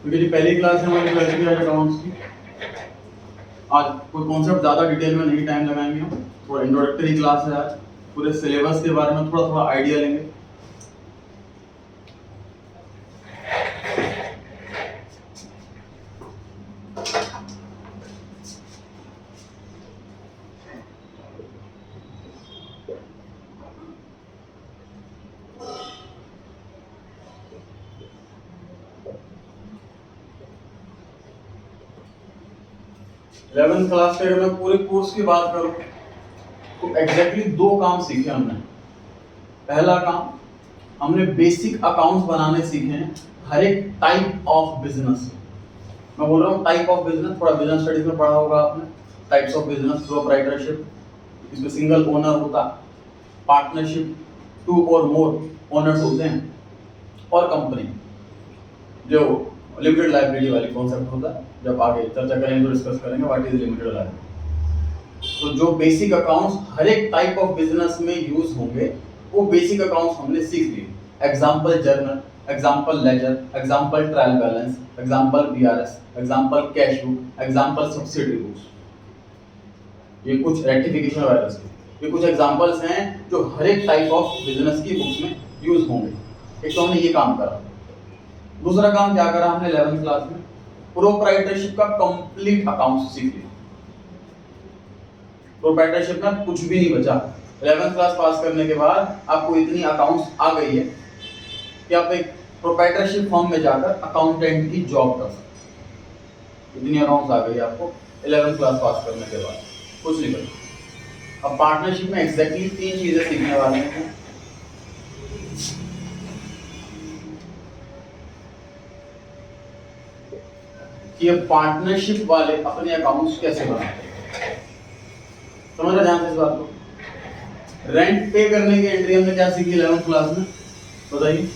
क्योंकि जो पहली क्लास है हमारी क्लासिफाइड अकाउंट्स की, आज कोई कॉन्सेप्ट ज़्यादा डिटेल में नहीं टाइम लगाएंगे हम, थोड़ा इंट्रोडक्टरी क्लास है आज, पूरे सिलेबस के बारे में थोड़ा थोड़ा आइडिया लेंगे। इलेवेंथ क्लास के अगर मैं पूरे कोर्स की बात करूं तो एग्जैक्टली दो काम सीखे हमने। पहला काम, हमने बेसिक अकाउंट्स बनाने सीखे हैं हर एक टाइप ऑफ बिजनेस। मैं बोल रहा हूँ टाइप ऑफ बिजनेस, थोड़ा बिजनेस स्टडीज में पढ़ा होगा आपने। टाइप्स ऑफ बिजनेस, प्रोप्राइटरशिप, इसमें सिंगल ओनर होता, पार्टनरशिप, टू और मोर ओनर्स होते हैं, और कंपनी जो लिमिटेड लायबिलिटी वाली कॉन्सेप्ट होता है। जब आगे चर्चा करेंगे तो डिस्कस करेंगे व्हाट इज लिमिटेड लायबिलिटी। तो जो बेसिक अकाउंट्स हर एक टाइप ऑफ बिजनेस में यूज होंगे वो बेसिक अकाउंट्स हमने सीख लिए। Example journal, example ledger, example trial balance, example BRS, example cash book, example subsidy books. ये कुछ रेक्टिफिकेशन वायरस के ये कुछ एग्जांपल्स हैं जो हर एक टाइप ऑफ बिजनेस की बुक्स में यूज होंगे। एक तो हमने ये काम करा। दूसरा काम क्या करा हमने 11th क्लास में, प्रोप्राइटरशिप का कंप्लीट अकाउंट सीख लिया। प्रोप्राइटरशिप में कुछ भी नहीं बचा। 11th क्लास पास करने के बाद आपको इतनी अकाउंट्स आ गई है कि आप एक प्रोप्राइटरशिप फर्म में जाकर अकाउंटेंट की जॉब कर सकते। इतनी अकाउंट्स आ गई है आपको 11th क्लास पास करने के बाद, कुछ नहीं बचा। अब पार्टनरशिप में एग्जैक्टली 3 चीजें सीखने वाले हैं। कि ये पार्टनरशिप वाले अपने अकाउंट्स कैसे बनाते हैं। समझ रहे ध्यान से इस बात को। रेंट पे करने की एंट्री हमने क्या सीखी 11th क्लास में, बताइए।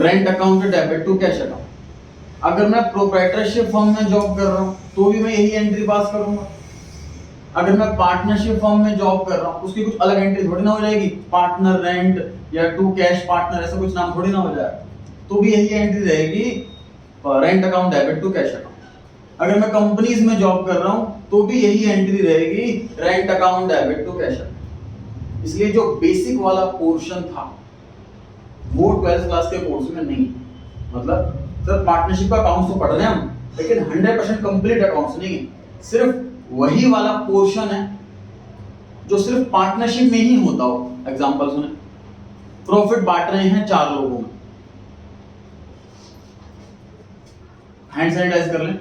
Rent account debit to cash account. अगर मैं प्रोप्राइटरशिप फर्म में जॉब कर रहा हूं तो भी मैं यही एंट्री पास करूंगा। अगर मैं पार्टनरशिप फर्म में जॉब कर रहा हूं उसकी कुछ अलग एंट्री थोड़ी ना हो जाएगी, पार्टनर रेंट या टू कैश पार्टनर ऐसा कुछ नाम थोड़ी ना हो जाएगा, तो भी यही एंट्री रहेगी, rent account debit to cash account. अगर मैं कंपनीज में जॉब कर रहा हूं तो भी यही एंट्री रहेगी, rent account debit to cash account. इसलिए जो बेसिक वाला पोर्शन था वो 12th क्लास के कोर्स में नहीं। मतलब सर पार्टनरशिप का अकाउंट्स तो पढ़ रहे हैं हम, लेकिन 100% कंप्लीट अकाउंट्स नहीं है। सिर्फ वही वाला पोर्शन है जो सिर्फ पार्टनरशिप में ही होता हो। एग्जांपल सुने, प्रॉफिट बांट रहे हैं 4 लोगों में, हैंड सैनिटाइज कर लें।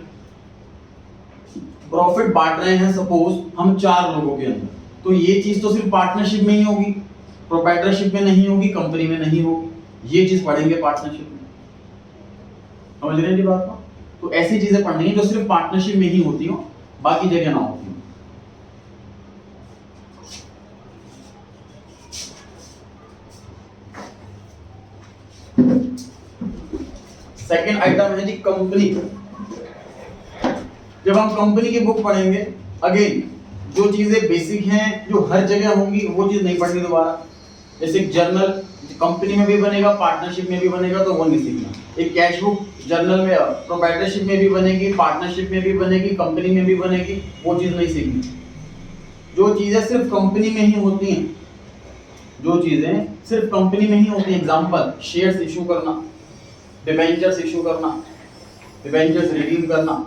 प्रॉफिट बांट रहे हैं सपोज हम 4 लोगों के अंदर, तो ये चीज तो सिर्फ पार्टनरशिप में ही होगी, प्रोप्राइटरशिप में नहीं होगी, कंपनी में नहीं होगी। ये चीज पढ़ेंगे पार्टनरशिप में। समझ रहे हैं जी बात को। तो ऐसी चीजें पढ़नी है जो सिर्फ पार्टनरशिप में ही होती हो, बाकी जगह ना होती हो। सेकंड आइटम है जी कंपनी। जब हम कंपनी की बुक पढ़ेंगे, अगेन जो चीजें बेसिक हैं जो हर जगह होंगी वो चीज नहीं पढ़नी दोबारा। जैसे जर्नल कंपनी में भी बनेगा, पार्टनरशिप में भी बनेगा, तो वो नहीं सीखना। एक कैश बुक जर्नल में प्रोप्राइटरशिप में भी बनेगी, पार्टनरशिप में भी बनेगी, कंपनी में भी बनेगी, वो चीज नहीं सीखनी। जो चीजें सिर्फ कंपनी में ही होती हैं, जो चीजें सिर्फ कंपनी में ही होती हैं, एग्जांपल शेयर्स इशू करना, डिबेंचर्स इशू करना, डिबेंचर्स रिडीम करना,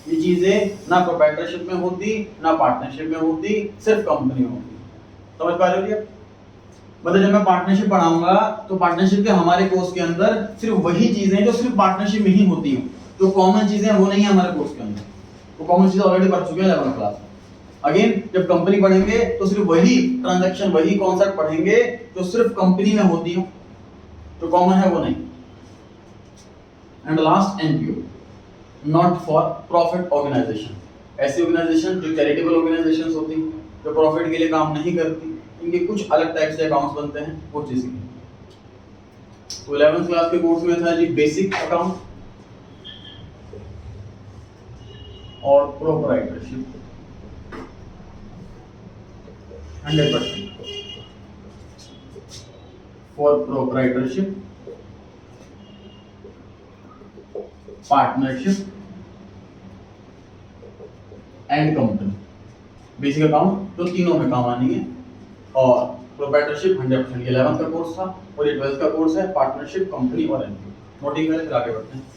ये चीजें ना प्रोप्राइटरशिप में होती ना पार्टनरशिप में होती, सिर्फ कंपनी में होती। समझ पा रहे हो? मतलब जब मैं पार्टनरशिप पढ़ाऊंगा तो पार्टनरशिप के हमारे कोर्स के अंदर सिर्फ वही चीजें जो सिर्फ पार्टनरशिप में ही होती हैं, जो कॉमन चीजें वो नहीं है हमारे कोर्स के अंदर। वो कॉमन चीजें ऑलरेडी पढ़ चुके हैं 11th क्लास में। अगेन जब कंपनी पढ़ेंगे तो सिर्फ वही ट्रांजैक्शन, वही कॉन्सेप्ट पढ़ेंगे जो सिर्फ कंपनी में होती हो, जो कॉमन है वो नहीं। And last NPO, not for profit organisation. ऐसी ऑर्गेनाइजेशन जो चैरिटेबल ऑर्गेनाइजेशंस होती हैं, जो प्रॉफिट के लिए काम नहीं करती, इनके कुछ अलग टाइप से अकाउंट्स बनते हैं, वो चीज की। तो 11th क्लास के कोर्स में था जी बेसिक अकाउंट और proprietorship 100% for proprietorship partnership and company. Basic account तो तीनों में काम आनी है। और प्रोप्राइटरशिप 100% 11th का कोर्स था और ये 12th का कोर्स है, पार्टनरशिप, कंपनी और एनपीओ। नोटिंग करें फिर आगे बढ़ते हैं।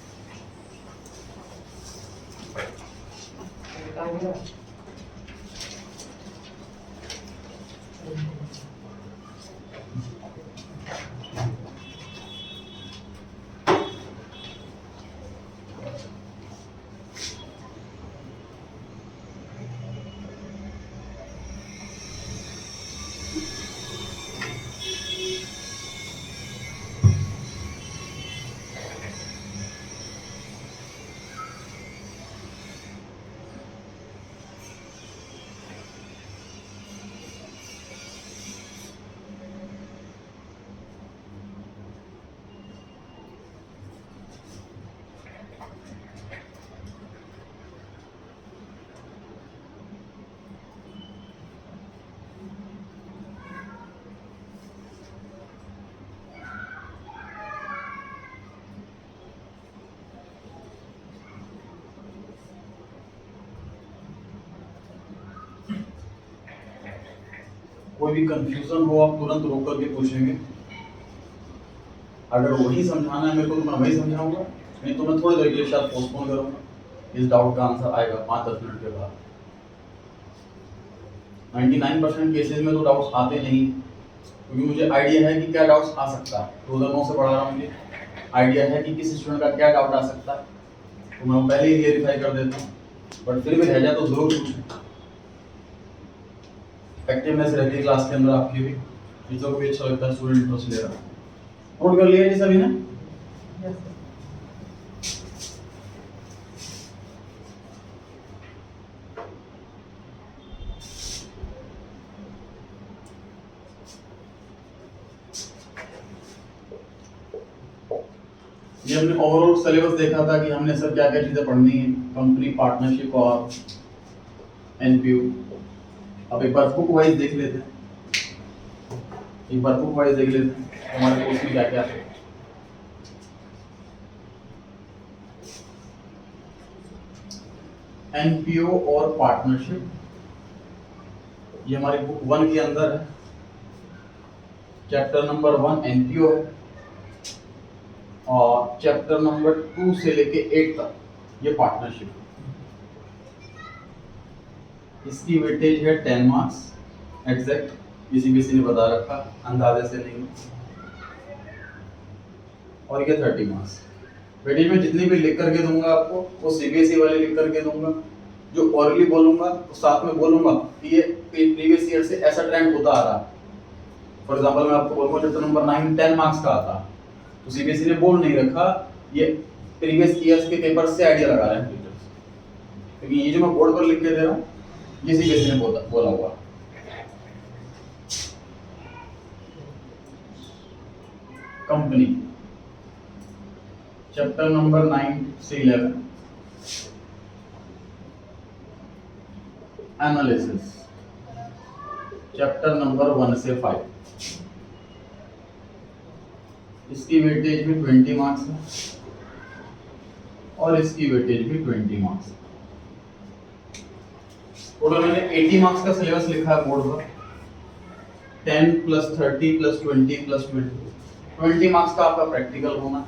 कोई भी कंफ्यूजन हो आप तुरंत रोक करके पूछेंगे। अगर वही समझाना है मेरे को तो मैं वही समझाऊंगा, नहीं तो मैं थोड़ी देर के लिए शायद पोस्टपोन करूंगा। इस डाउट का आंसर आएगा 5-10 मिनट के बाद। 99% केसेस में तो डाउट्स आते नहीं, क्योंकि मुझे आइडिया है कि क्या डाउट्स आ सकता है। 2009 से पढ़ा रहा हूँ, मुझे आइडिया है कि किस स्टूडेंट का क्या डाउट आ सकता है, तो मैं पहले ही वेरीफाई कर देता हूँ। बट फिर भी रह जाए तो जरूर पूछें। एक्टिवनेस रहती है क्लास के अंदर आपकी भी, टीचर को भी अच्छा लगता है स्टूडेंट इंटरेस्ट ले रहा है। नोट कर लिया जी सभी ने? ये हमने ओवरऑल सिलेबस देखा था कि हमने सब क्या क्या चीजें पढ़नी है, कंपनी, पार्टनरशिप और एनपीयू। अब एक बार बुक वाइज देख लेते हैं, हमारे कोर्स में क्या क्या है। एनपीओ और पार्टनरशिप, ये हमारी बुक 1 के अंदर है। चैप्टर नंबर 1 एनपीओ है और चैप्टर नंबर 2 से लेके 8 तक ये पार्टनरशिप है। इसकी वेटेज है 10 मार्क्स एग्जैक्ट, किसी ने बता रखा, अंदाजे से नहीं। और ये 30 मार्क्स। वेटेज में जितनी भी लिख करके दूंगा आपको वो सीबीएसई वाले लिख करके दूंगा। जो ओरली बोलूंगा तो साथ में बोलूंगा कि ये प्रीवियस ईयर से ऐसा ट्रेंड होता आ रहा है। फॉर एग्जांपल मैं आपको बोलूंगा चैप्टर नंबर 9 10 मार्क्स का आता, तो सीबीएसई ने बोल नहीं रखा, ये प्रीवियस ईयर्स के पेपर से आइडिया लगा रहे हैं टीचर्स, क्योंकि ये जो मैं बोर्ड पर लिख के दे रहा हूँ ये सीबीएसई ने बोला हुआ। कंपनी चैप्टर नंबर 9 से 11, एनालिसिस चैप्टर नंबर 1 से 5, इसकी वेटेज भी 20 मार्क्स है और इसकी वेटेज भी 20 मार्क्स। टोटल मैंने 80 मार्क्स का सिलेबस लिखा है बोर्ड पर। 10 + 30 + 20 + 20 मार्क्स का आपका प्रैक्टिकल होना।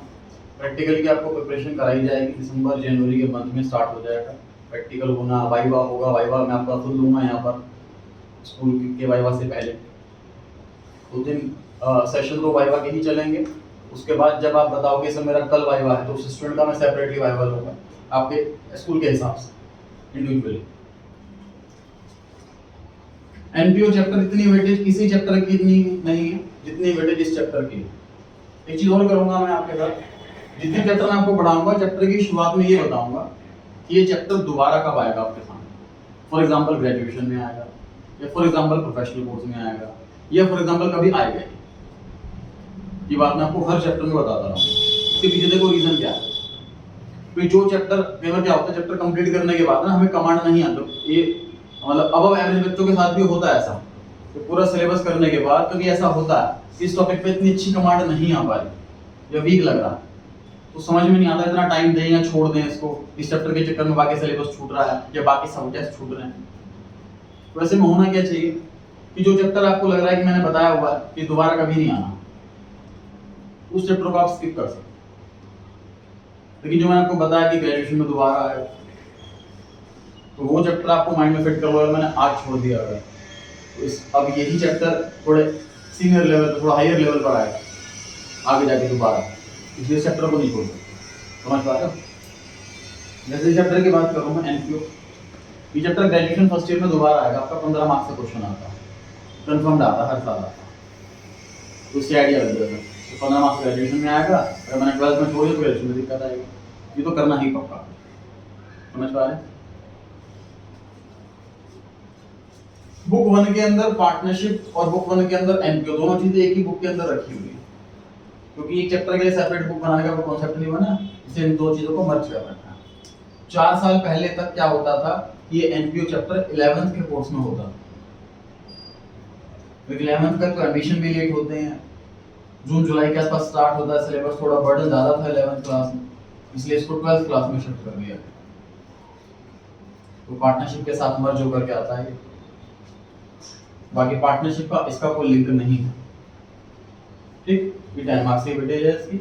प्रैक्टिकल की आपको प्रिपरेशन कराई जाएगी, दिसंबर जनवरी के मंथ में स्टार्ट हो जाएगा। प्रैक्टिकल होना, वाइवा होगा, वाइवा मैं आपका खुद लूंगा यहाँ पर स्कूल के वाइवा से पहले 2 दिन सेशन तो वाइवा के ही चलेंगे। उसके बाद जब आप बताओगे सर मेरा कल वाइवा है, तो उस स्टूडेंट का मैं सेपरेटली वाइवा लूंगा आपके स्कूल के हिसाब से इंडिविजुअली। एनपीओ चैप्टर इतनी वेटेज किसी चैप्टर की इतनी नहीं है जितनी वेटेज इस चैप्टर की है। एक चीज और करूंगा मैं आपके साथ, जितने चैप्टर मैं आपको पढ़ाऊंगा चैप्टर की शुरुआत में ये बताऊंगा कि ये चैप्टर दोबारा कब आएगा आपके सामने। फॉर एग्जांपल ग्रेजुएशन में आएगा, या फॉर एग्जांपल प्रोफेशनल कोर्स में आएगा, या फॉर एग्जांपल कभी आएगा। ये बात मैं आपको हर चैप्टर में बताता रहा हूँ। इसके पीछे देखो रीजन क्या है। तो जो चैप्टर पेपर क्या होता है, चैप्टर कंप्लीट करने के बाद ना हमें कमांड नहीं आता, ये मतलब अबव एवरेज बच्चों के साथ भी होता है ऐसा, तो पूरा सिलेबस करने के बाद कभी ऐसा होता है इस टॉपिक पे इतनी अच्छी कमांड नहीं आ पा रही या वीक लग रहा है, तो तो समझ में नहीं आता इतना टाइम दें या छोड़ दें इसको, इस चैप्टर के चक्कर में बाकी सिलेबस छूट रहा है या बाकी सब टेस्ट छूट रहे हैं। तो ऐसे में होना क्या चाहिए कि जो चैप्टर आपको लग रहा है कि मैंने बताया हुआ है कि दोबारा कभी नहीं आना, उस चैप्टर को आप स्किप कर सकते। लेकिन जो मैंने आपको बताया कि ग्रेजुएशन में दोबारा आएगा, तो वो चैप्टर आपको माइंड में फिट करवा मैंने आज छोड़ दिया है, तो अब यही चैप्टर थोड़े सीनियर लेवल पर, थोड़ा हायर लेवल पर आएगा आगे जाके दोबारा, इसलिए चैप्टर को नहीं छोड़ सकते। समझ पा रहे हो? जैसे चैप्टर की बात करूँ मैं, एनपीओ, ये चैप्टर ग्रेजुएशन फर्स्ट ईयर में दोबारा आएगा, आपका 15 मार्क्स का क्वेश्चन आता है, कन्फर्म्ड आता है, हर साल आता है, तो उससे आइडिया लग जाएगा। तो 15 मार्क्स ग्रेजुएशन में आएगा, अगर मैंने 12th में छोड़ी तो ग्रेजुएशन में दिक्कत आएगी, ये तो करना ही पक्का। समझ पा रहे हैं? बुक 1 के अंदर पार्टनरशिप और बुक 1 के अंदर एनपीओ, दोनों चीजें एक ही बुक के अंदर रखी हुई है, क्योंकि एक चैप्टर के लिए सेपरेट बुक बनाने का कोई कॉन्सेप्ट नहीं बना, इसे इन दो चीजों को मर्ज कर रखा है। 4 साल पहले तक क्या होता था, ये एनपीओ चैप्टर 11th के कोर्स में होता था, क्योंकि 11th का तो एडमिशन भी लेट होते हैं, जून जुलाई के आसपास स्टार्ट होता है, सिलेबस थोड़ा बर्डन ज्यादा था 11th क्लास में, इसलिए इसको 12th क्लास में शिफ्ट कर दिया। तो पार्टनरशिप के साथ मर्ज होकर के आता है। बाकी पार्टनरशिप का इसका कोई लिंक नहीं है, ठीक? ये 10 मार्क्स की वेटेज है इसकी।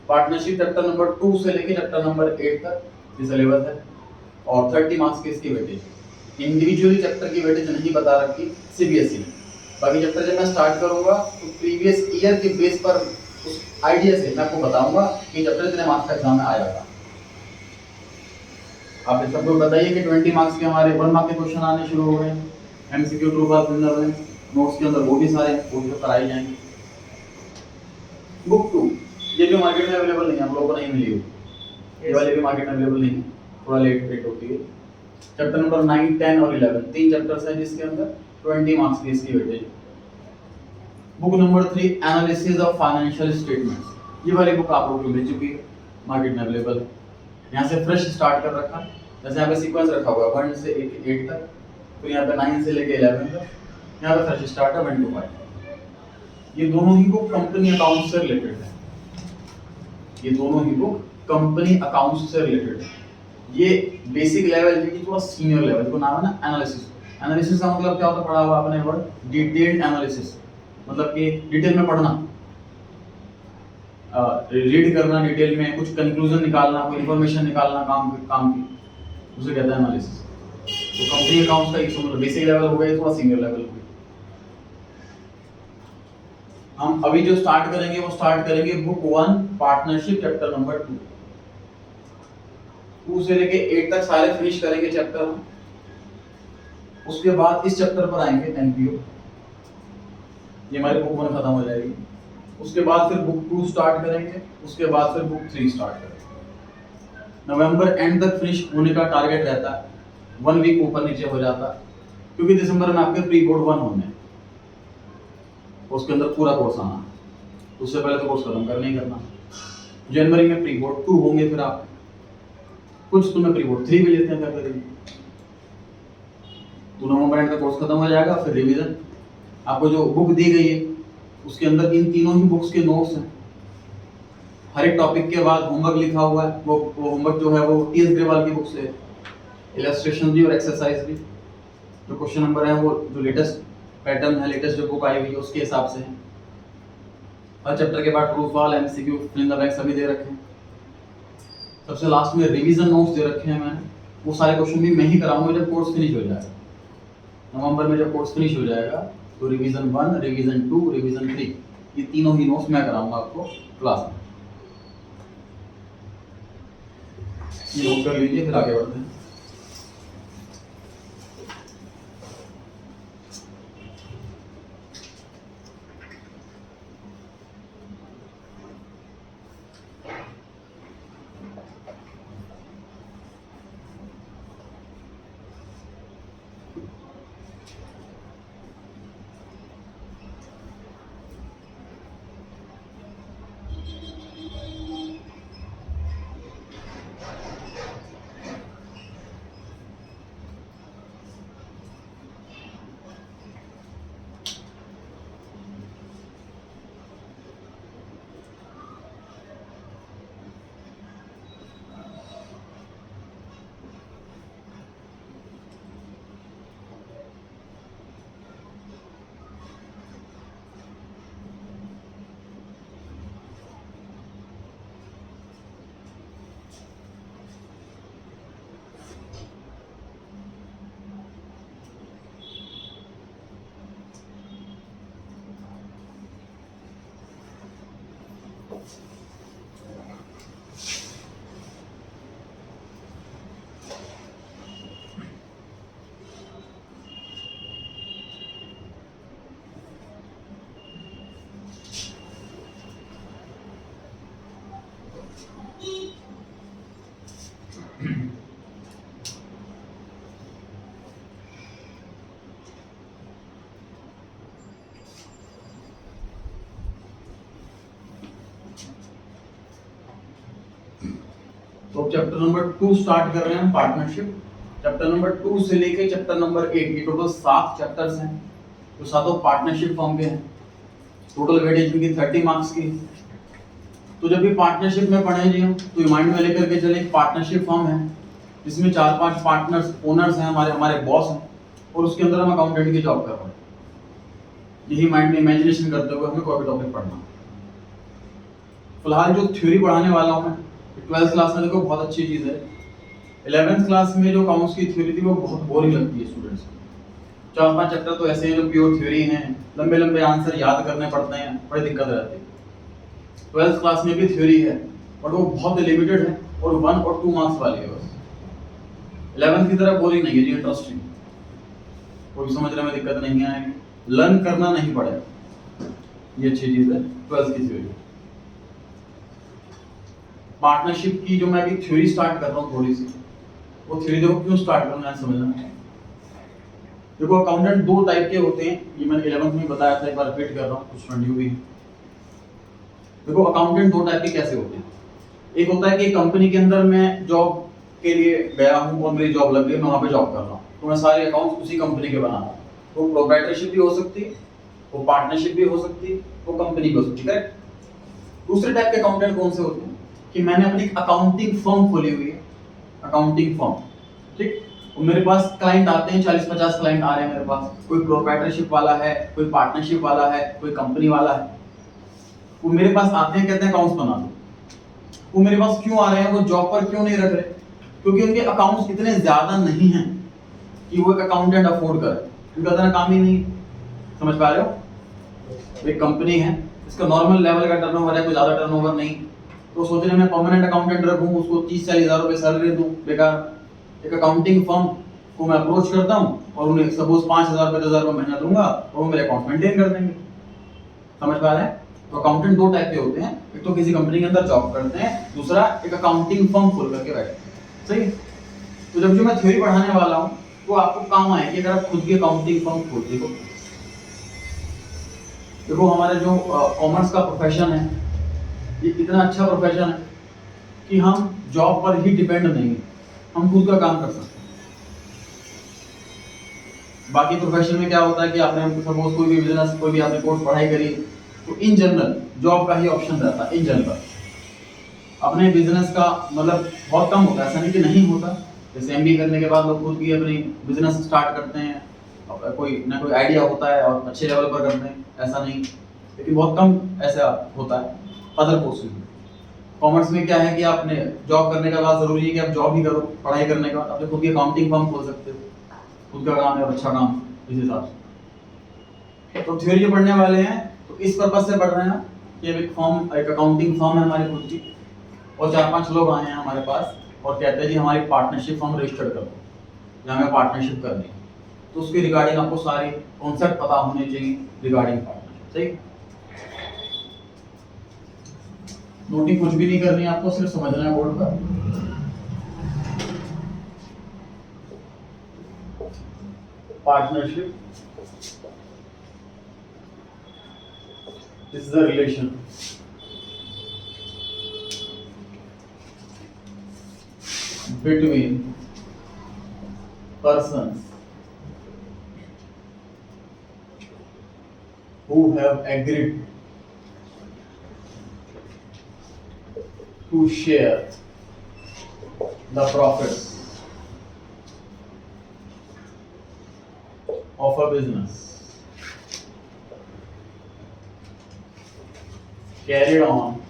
पार्टनरशिप चैप्टर नंबर 2 से लेके चैप्टर नंबर 8 तक ये सिलेबस है, और 30 मार्क्स की इसकी वेटेज। इंडिविजुअली चैप्टर की वेटेज नहीं बता रखी सीबीएसई ने। बाकी चैप्टर जब मैं स्टार्ट करूंगा तो प्रीवियस ईयर के बेस पर उस आइडिया से मैं आपको बताऊंगा कि चैप्टर इतने मार्क्स का एग्जाम में आया था। आप इस सबको बताइए कि 20 मार्क्स के हमारे 1 मार्क के क्वेश्चन आने शुरू हो गए हैं, एमसीक्यू, ट्रू फॉल्स, नोट्स के अंदर वो भी सारे वो भी कराए जाएंगे। बुक 2 ये भी मार्केट में अवेलेबल नहीं है, हम लोगों को नहीं मिली हुई, ये वाली भी मार्केट में अवेलेबल नहीं है, थोड़ा लेट होती है। चैप्टर नंबर 9, 10 और 11 तीन चैप्टर्स हैं जिसके अंदर 20 मार्क्स की इसकी weightage. Book number 3 analysis of financial statements, ये वाली बुक आप लोगों को मिल चुकी है, मार्केट में अवेलेबल है। यहाँ से फ्रेश स्टार्ट कर रखा है, जैसे यहाँ पे सीक्वेंस रखा हुआ है 1 से 8 तक, फिर यहाँ पे 9 से लेके 11 तक, यहाँ पे फ्रेश स्टार्ट है 1 to 5। ये दोनों ही बुक कंपनी अकाउंट से रिलेटेड है, ये दोनों ही बुक कंपनी अकाउंट से रिलेटेड है। ये बेसिक लेवल है कि थोड़ा सीनियर लेवल को नाम है ना एनालिसिस। एनालिसिस का मतलब क्या होता है, पढ़ा हुआ आपने वर्ड, डिटेल्ड एनालिसिस, मतलब कि डिटेल में पढ़ना, रीड करना डिटेल में, कुछ कंक्लूजन निकालना, कोई इंफॉर्मेशन निकालना काम की, उसे कहते हैं एनालिसिस। तो कंपनी अकाउंट्स का एक मतलब बेसिक लेवल हो गया, थोड़ा सीनियर लेवल हो गया। हम अभी जो स्टार्ट करेंगे वो स्टार्ट करेंगे बुक 1 पार्टनरशिप चैप्टर नंबर 2 से लेके 8 तक सारे फिनिश करेंगे चैप्टर। उसके बाद इस चैप्टर पर आएंगे एनपीओ, ये हमारी बुक 1 खत्म हो जाएगी। उसके बाद फिर बुक 2 स्टार्ट करेंगे, उसके बाद फिर बुक 3 स्टार्ट करेंगे। नवंबर एंड तक फिनिश होने का टारगेट रहता है, 1 वीक ऊपर नीचे हो जाता है, क्योंकि दिसंबर में आपके प्री बोर्ड 1 होने हैं, उसके अंदर पूरा कोर्स आना, उससे पहले तो कोर्स खत्म करना ही करना। जनवरी में प्री बोर्ड 2 होंगे, फिर आप कुछ तुम्हें प्री बोर्ड 3 भी लेते हैं, क्या करेंगे? तो नवंबर एंड का कोर्स खत्म हो जाएगा, फिर रिवीजन। आपको जो बुक दी गई है उसके अंदर इन तीनों ही बुक्स के नोट्स हैं, हर एक टॉपिक के बाद होमवर्क लिखा हुआ है, वो होमवर्क जो है वो टीएस ग्रेवाल की बुक से, इलस्ट्रेशन भी और एक्सरसाइज भी। जो क्वेश्चन नंबर है वो जो लेटेस्ट पैटर्न है, लेटेस्ट जो बुक आई हुई है उसके हिसाब से है। हर चैप्टर के बाद true false, MCQ, fill in the blank सभी दे रखे हैं। सबसे लास्ट में रिवीजन नोट्स दे रखे हैं मैंने, वो सारे क्वेश्चन भी मैं ही कराऊंगा जब कोर्स फिनिश हो जाएगा। नवंबर में जब कोर्स फिनिश हो जाएगा तो रिवीजन 1, रिवीजन 2, रिवीजन 3, ये तीनों ही नोट्स मैं कराऊंगा आपको क्लास में। ये नोट कर लीजिए, फिर आगे बढ़ते हैं। तो चैप्टर नंबर 2 स्टार्ट कर रहे हैं हम, पार्टनरशिप। चैप्टर नंबर 2 से लेके चैप्टर नंबर 8, ये टोटल 7 चैप्टर्स हैं जो सातों पार्टनरशिप फॉर्म के हैं। टोटल वेटेज इनकी 30 मार्क्स की। तो जब भी पार्टनरशिप में पढ़े जी हम, तो ये माइंड में लेकर के चले, पार्टनरशिप फॉर्म है जिसमें 4-5 पार्टनर्स, ओनर्स हैं, हमारे बॉस हैं, और उसके अंदर हम अकाउंटेंट की जॉब कर रहे हैं। यही माइंड में इमेजिनेशन करते हुए हमें कोई भी टॉपिक पढ़ना। फिलहाल जो थ्योरी पढ़ाने वाला हूँ मैं, 12th क्लास में देखो बहुत अच्छी चीज़ है। 11th क्लास में जो अकाउंट्स की थ्योरी थी वो बहुत बोरिंग लगती है स्टूडेंट्स को। 4-5 चैप्टर तो ऐसे हैं जो प्योर थ्योरी हैं, लंबे लंबे आंसर याद करने पड़ते हैं, बड़ी दिक्कत रहती है। 12th क्लास में भी थ्योरी है बट वो बहुत लिमिटेड है और 1 और 2 मार्क्स वाली है बस। 11th की तरह बोरिंग नहीं है जी, इंटरेस्टिंग, कोई समझने में दिक्कत नहीं आएगी, लर्न करना नहीं पड़ेगा, ये अच्छी चीज़ है 12th की थ्योरी। पार्टनरशिप की जो मैं अभी थ्योरी स्टार्ट कर रहा हूँ थोड़ी सी, वो थ्योरी देखो क्यों स्टार्ट करना है समझना। देखो अकाउंटेंट 2 टाइप के होते हैं, ये मैंने 11th में बताया था, एक बार रिपीट कर रहा हूँ, कुछ स्टूडेंट भी। देखो अकाउंटेंट 2 टाइप के कैसे होते हैं। एक होता है कि कंपनी के अंदर मैं जॉब के लिए गया हूँ और मेरी जॉब लग गई, मैं वहाँ पे जॉब कर रहा हूँ, तो मैं सारे अकाउंट्स उसी कंपनी के बना रहा हूँ। वो प्रोप्राइटरशिप भी हो सकती है, वो पार्टनरशिप भी हो सकती है, वो कंपनी भी हो सकती है। दूसरे टाइप के अकाउंटेंट कौन से होते हैं कि मैंने अपनी अकाउंटिंग फर्म खोली हुई है, अकाउंटिंग फर्म, ठीक, और मेरे पास क्लाइंट आते हैं, 40-50 क्लाइंट आ रहे हैं मेरे पास, कोई प्रोप्राइटरशिप वाला है, कोई पार्टनरशिप वाला है, कोई कंपनी वाला है। वो मेरे पास आते हैं, कहते हैं अकाउंट्स बना दो। वो मेरे पास क्यों आ रहे हैं, वो जॉब पर क्यों नहीं रख रहे? क्योंकि उनके अकाउंट्स इतने ज्यादा नहीं हैं कि वो एक अकाउंटेंट अफोर्ड करे, उनका इतना काम ही नहीं। समझ पा रहे हो? एक कंपनी है, इसका नॉर्मल लेवल का टर्नओवर है, कोई ज्यादा टर्नओवर नहीं, तो सोच रहे मैं परमानेंट अकाउंटेंट रखूं, उसको 30-40 हज़ार रुपए सैलरी दूं, बेकार। एक अकाउंटिंग फर्म को मैं अप्रोच करता हूं और उन्हें सपोज 5,000 रुपए 10,000 रुपए महीना दूंगा और वो मेरे अकाउंट मेंटेन कर देंगे। समझ पा रहे हैं? तो अकाउंटेंट 2 टाइप के होते हैं, एक तो किसी कंपनी के अंदर जॉब करते हैं, दूसरा एक अकाउंटिंग फर्म खोल करके बैठते हैं। सही। तो जब जो मैं थ्योरी पढ़ाने वाला हूं वो आपको काम आएगी अगर आप खुद की अकाउंटिंग फर्म खोलते हो। देखो हमारा जो कॉमर्स का प्रोफेशन है, ये इतना अच्छा प्रोफेशन है कि हम जॉब पर ही डिपेंड नहीं है, हम खुद का काम कर सकते हैं। बाकी प्रोफेशन में क्या होता है कि आपने सपोज कोई भी बिजनेस, कोई भी आपने कोर्स पढ़ाई करी, तो इन जनरल जॉब का ही ऑप्शन रहता है। इन जनरल अपने बिजनेस का मतलब बहुत कम होता है, ऐसा नहीं कि नहीं होता। जैसे एमबीए करने के बाद लोग खुद की अपनी बिजनेस स्टार्ट करते हैं, कोई ना कोई आइडिया होता है और अच्छे लेवल पर करते हैं, ऐसा नहीं, लेकिन बहुत कम ऐसा होता है अदर कोर्स में। कॉमर्स में क्या है कि आपने जॉब करने के बाद जरूरी है कि आप जॉब ही करो, पढ़ाई करने के बाद आप खुद की अकाउंटिंग फर्म खोल सकते हो, खुद का काम है और अच्छा काम इस हिसाब से। तो थ्योरी जो पढ़ने वाले हैं तो इस पर्पज से पढ़ रहे हैं कि एक फॉर्म, एक अकाउंटिंग फर्म है हमारी खुद की, और 4-5 लोग आए हैं हमारे पास और कहते हैं जी हमारी पार्टनरशिप फर्म रजिस्टर्ड कर दो, या हमें पार्टनरशिप करनी है। तो उसके रिगार्डिंग आपको सारे कॉन्सेप्ट पता होने चाहिए रिगार्डिंग पार्टनरशिप। सही। नोटिंग कुछ भी नहीं करनी है आपको, सिर्फ समझना है बोर्ड पर। Partnership is the relation between persons who have agreed to share the profits of a business carried on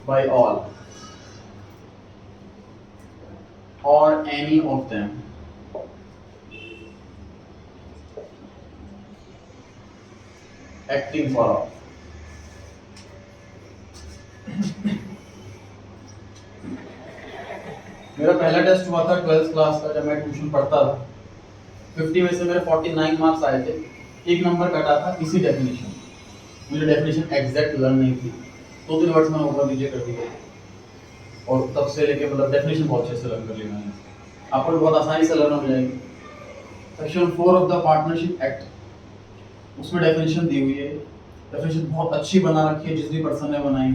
by all or any of them acting for all. मेरा पहला टेस्ट हुआ था 12th क्लास का, जब मैं tuition पढ़ता था। 50 में से मेरे 49 मार्क्स आए थे, एक नंबर कटा था इसी डेफिनेशन। मुझे डेफिनेशन एग्जैक्ट लर्न नहीं थी, 2-3 वर्ड्स मैंने ऊपर नीचे कर दिए और तब से लेके मतलब डेफिनेशन बहुत अच्छे से लर्न कर ली मैंने। आपको बहुत आसानी से लर्न हो जाएगी। Section 4 of the partnership act, उसमें डेफिनेशन दी हुई है। डेफिनेशन बहुत अच्छी बना रखी है जिस भी पर्सन ने बनाई।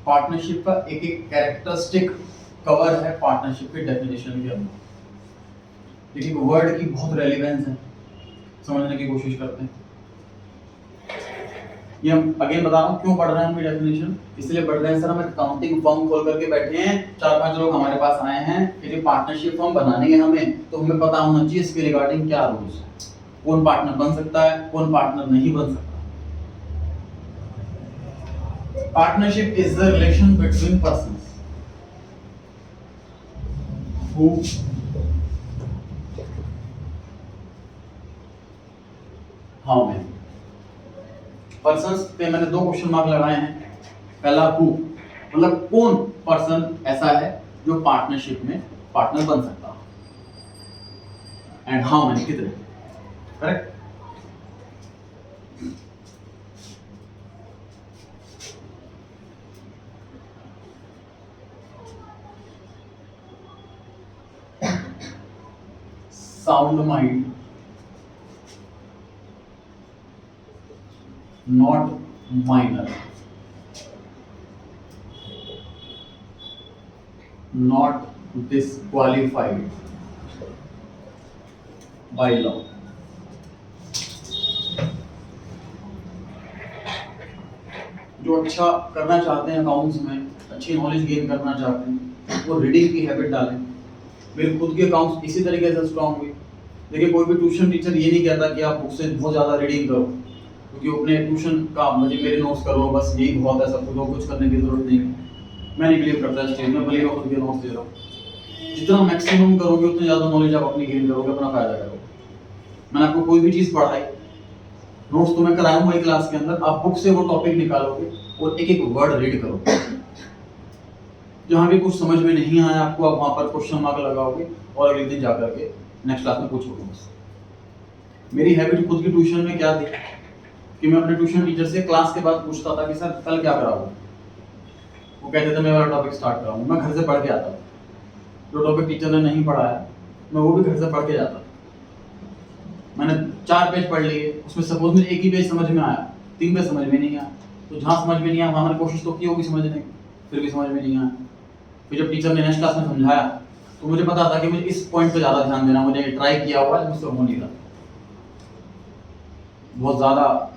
पार्टनरशिप का एक एक कैरेक्टरिस्टिक कवर है पार्टनरशिप के डेफिनेशन के अंदर। देखिए वर्ड की बहुत रेलेवेंस है, समझने की कोशिश करते हैं। ये हम अगेन बता रहा हूँ क्यों पढ़ रहे हैं हम ये डेफिनेशन, इसलिए पढ़ रहे हैं सर हम अकाउंटिंग फर्म खोल करके बैठे हैं, 4-5 लोग हमारे पास आए हैं, यदि पार्टनरशिप फर्म बनानी है हमें तो हमें पता होना चाहिए इसके रिगार्डिंग क्या रूल्स है, कौन पार्टनर बन सकता है, कौन पार्टनर नहीं बन सकता। Partnership is the relation between persons who how many persons पे मैंने 2 क्वेश्चन मार्क लगाए हैं। पहला हु, मतलब कौन पर्सन ऐसा है जो पार्टनरशिप में पार्टनर बन सकता है, एंड हाउ मेनी, कितने। Correct. sound mind, not minor, not disqualified by law। जो अच्छा करना चाहते हैं अकाउंट्स में, अच्छी नॉलेज गेन करना चाहते हैं, वो रीडिंग की हैबिट डालें। मेरे खुद के अकाउंट्स इसी तरीके से स्ट्रॉन्ग हुई। देखिए कोई भी ट्यूशन टीचर ये नहीं कहता कि आप बुक से बहुत ज़्यादा रीडिंग करो, क्योंकि अपने ट्यूशन का मुझे मेरे नोट्स कर लो बस यही बहुत है, सब कुछ करने की जरूरत नहीं है। मैं नहीं बिलीव करता इस चीज़ में, भले मैं खुद के नोट्स दे रहा हूँ। जितना मैक्सिमम करोगे उतनी ज़्यादा नॉलेज आप अपनी गेन करोगे, अपना फायदा करोगे। मैंने आपको कोई भी चीज़ पढ़ाई, नोट्स तो मैं कराया हूँ वही क्लास के अंदर, आप बुक से वो टॉपिक निकालोगे और एक एक वर्ड रीड करोगे। जहाँ भी कुछ समझ में नहीं आया आपको, आप वहाँ पर क्वेश्चन मार्क लगाओगे और अगले दिन जाकर के नेक्स्ट क्लास में पूछोगे मुझसे। मेरी हैबिट खुद की ट्यूशन में क्या थी कि मैं अपने ट्यूशन टीचर से क्लास के बाद पूछता था कि सर कल क्या कराओगे। वो कहते थे मैं वाला टॉपिक स्टार्ट कराऊंगा। मैं घर से पढ़ के आता था, जो टॉपिक टीचर ने नहीं पढ़ाया मैं वो भी घर से पढ़ के जाता था। मैंने 4 पेज पढ़ लिए, उसमें सपोज में एक ही पेज समझ में आया, 3 पेज समझ में नहीं आया। तो जहाँ समझ में नहीं आया वहाँ मैंने कोशिश तो की होगी समझने की, फिर भी समझ में नहीं आया। फिर जब टीचर ने नेक्स्ट क्लास में समझाया तो मुझे पता था कि मुझे इस पॉइंट पे ज़्यादा ध्यान देना, मुझे ट्राई किया हुआ है, मुझसे हो नहीं रहा। बहुत ज़्यादा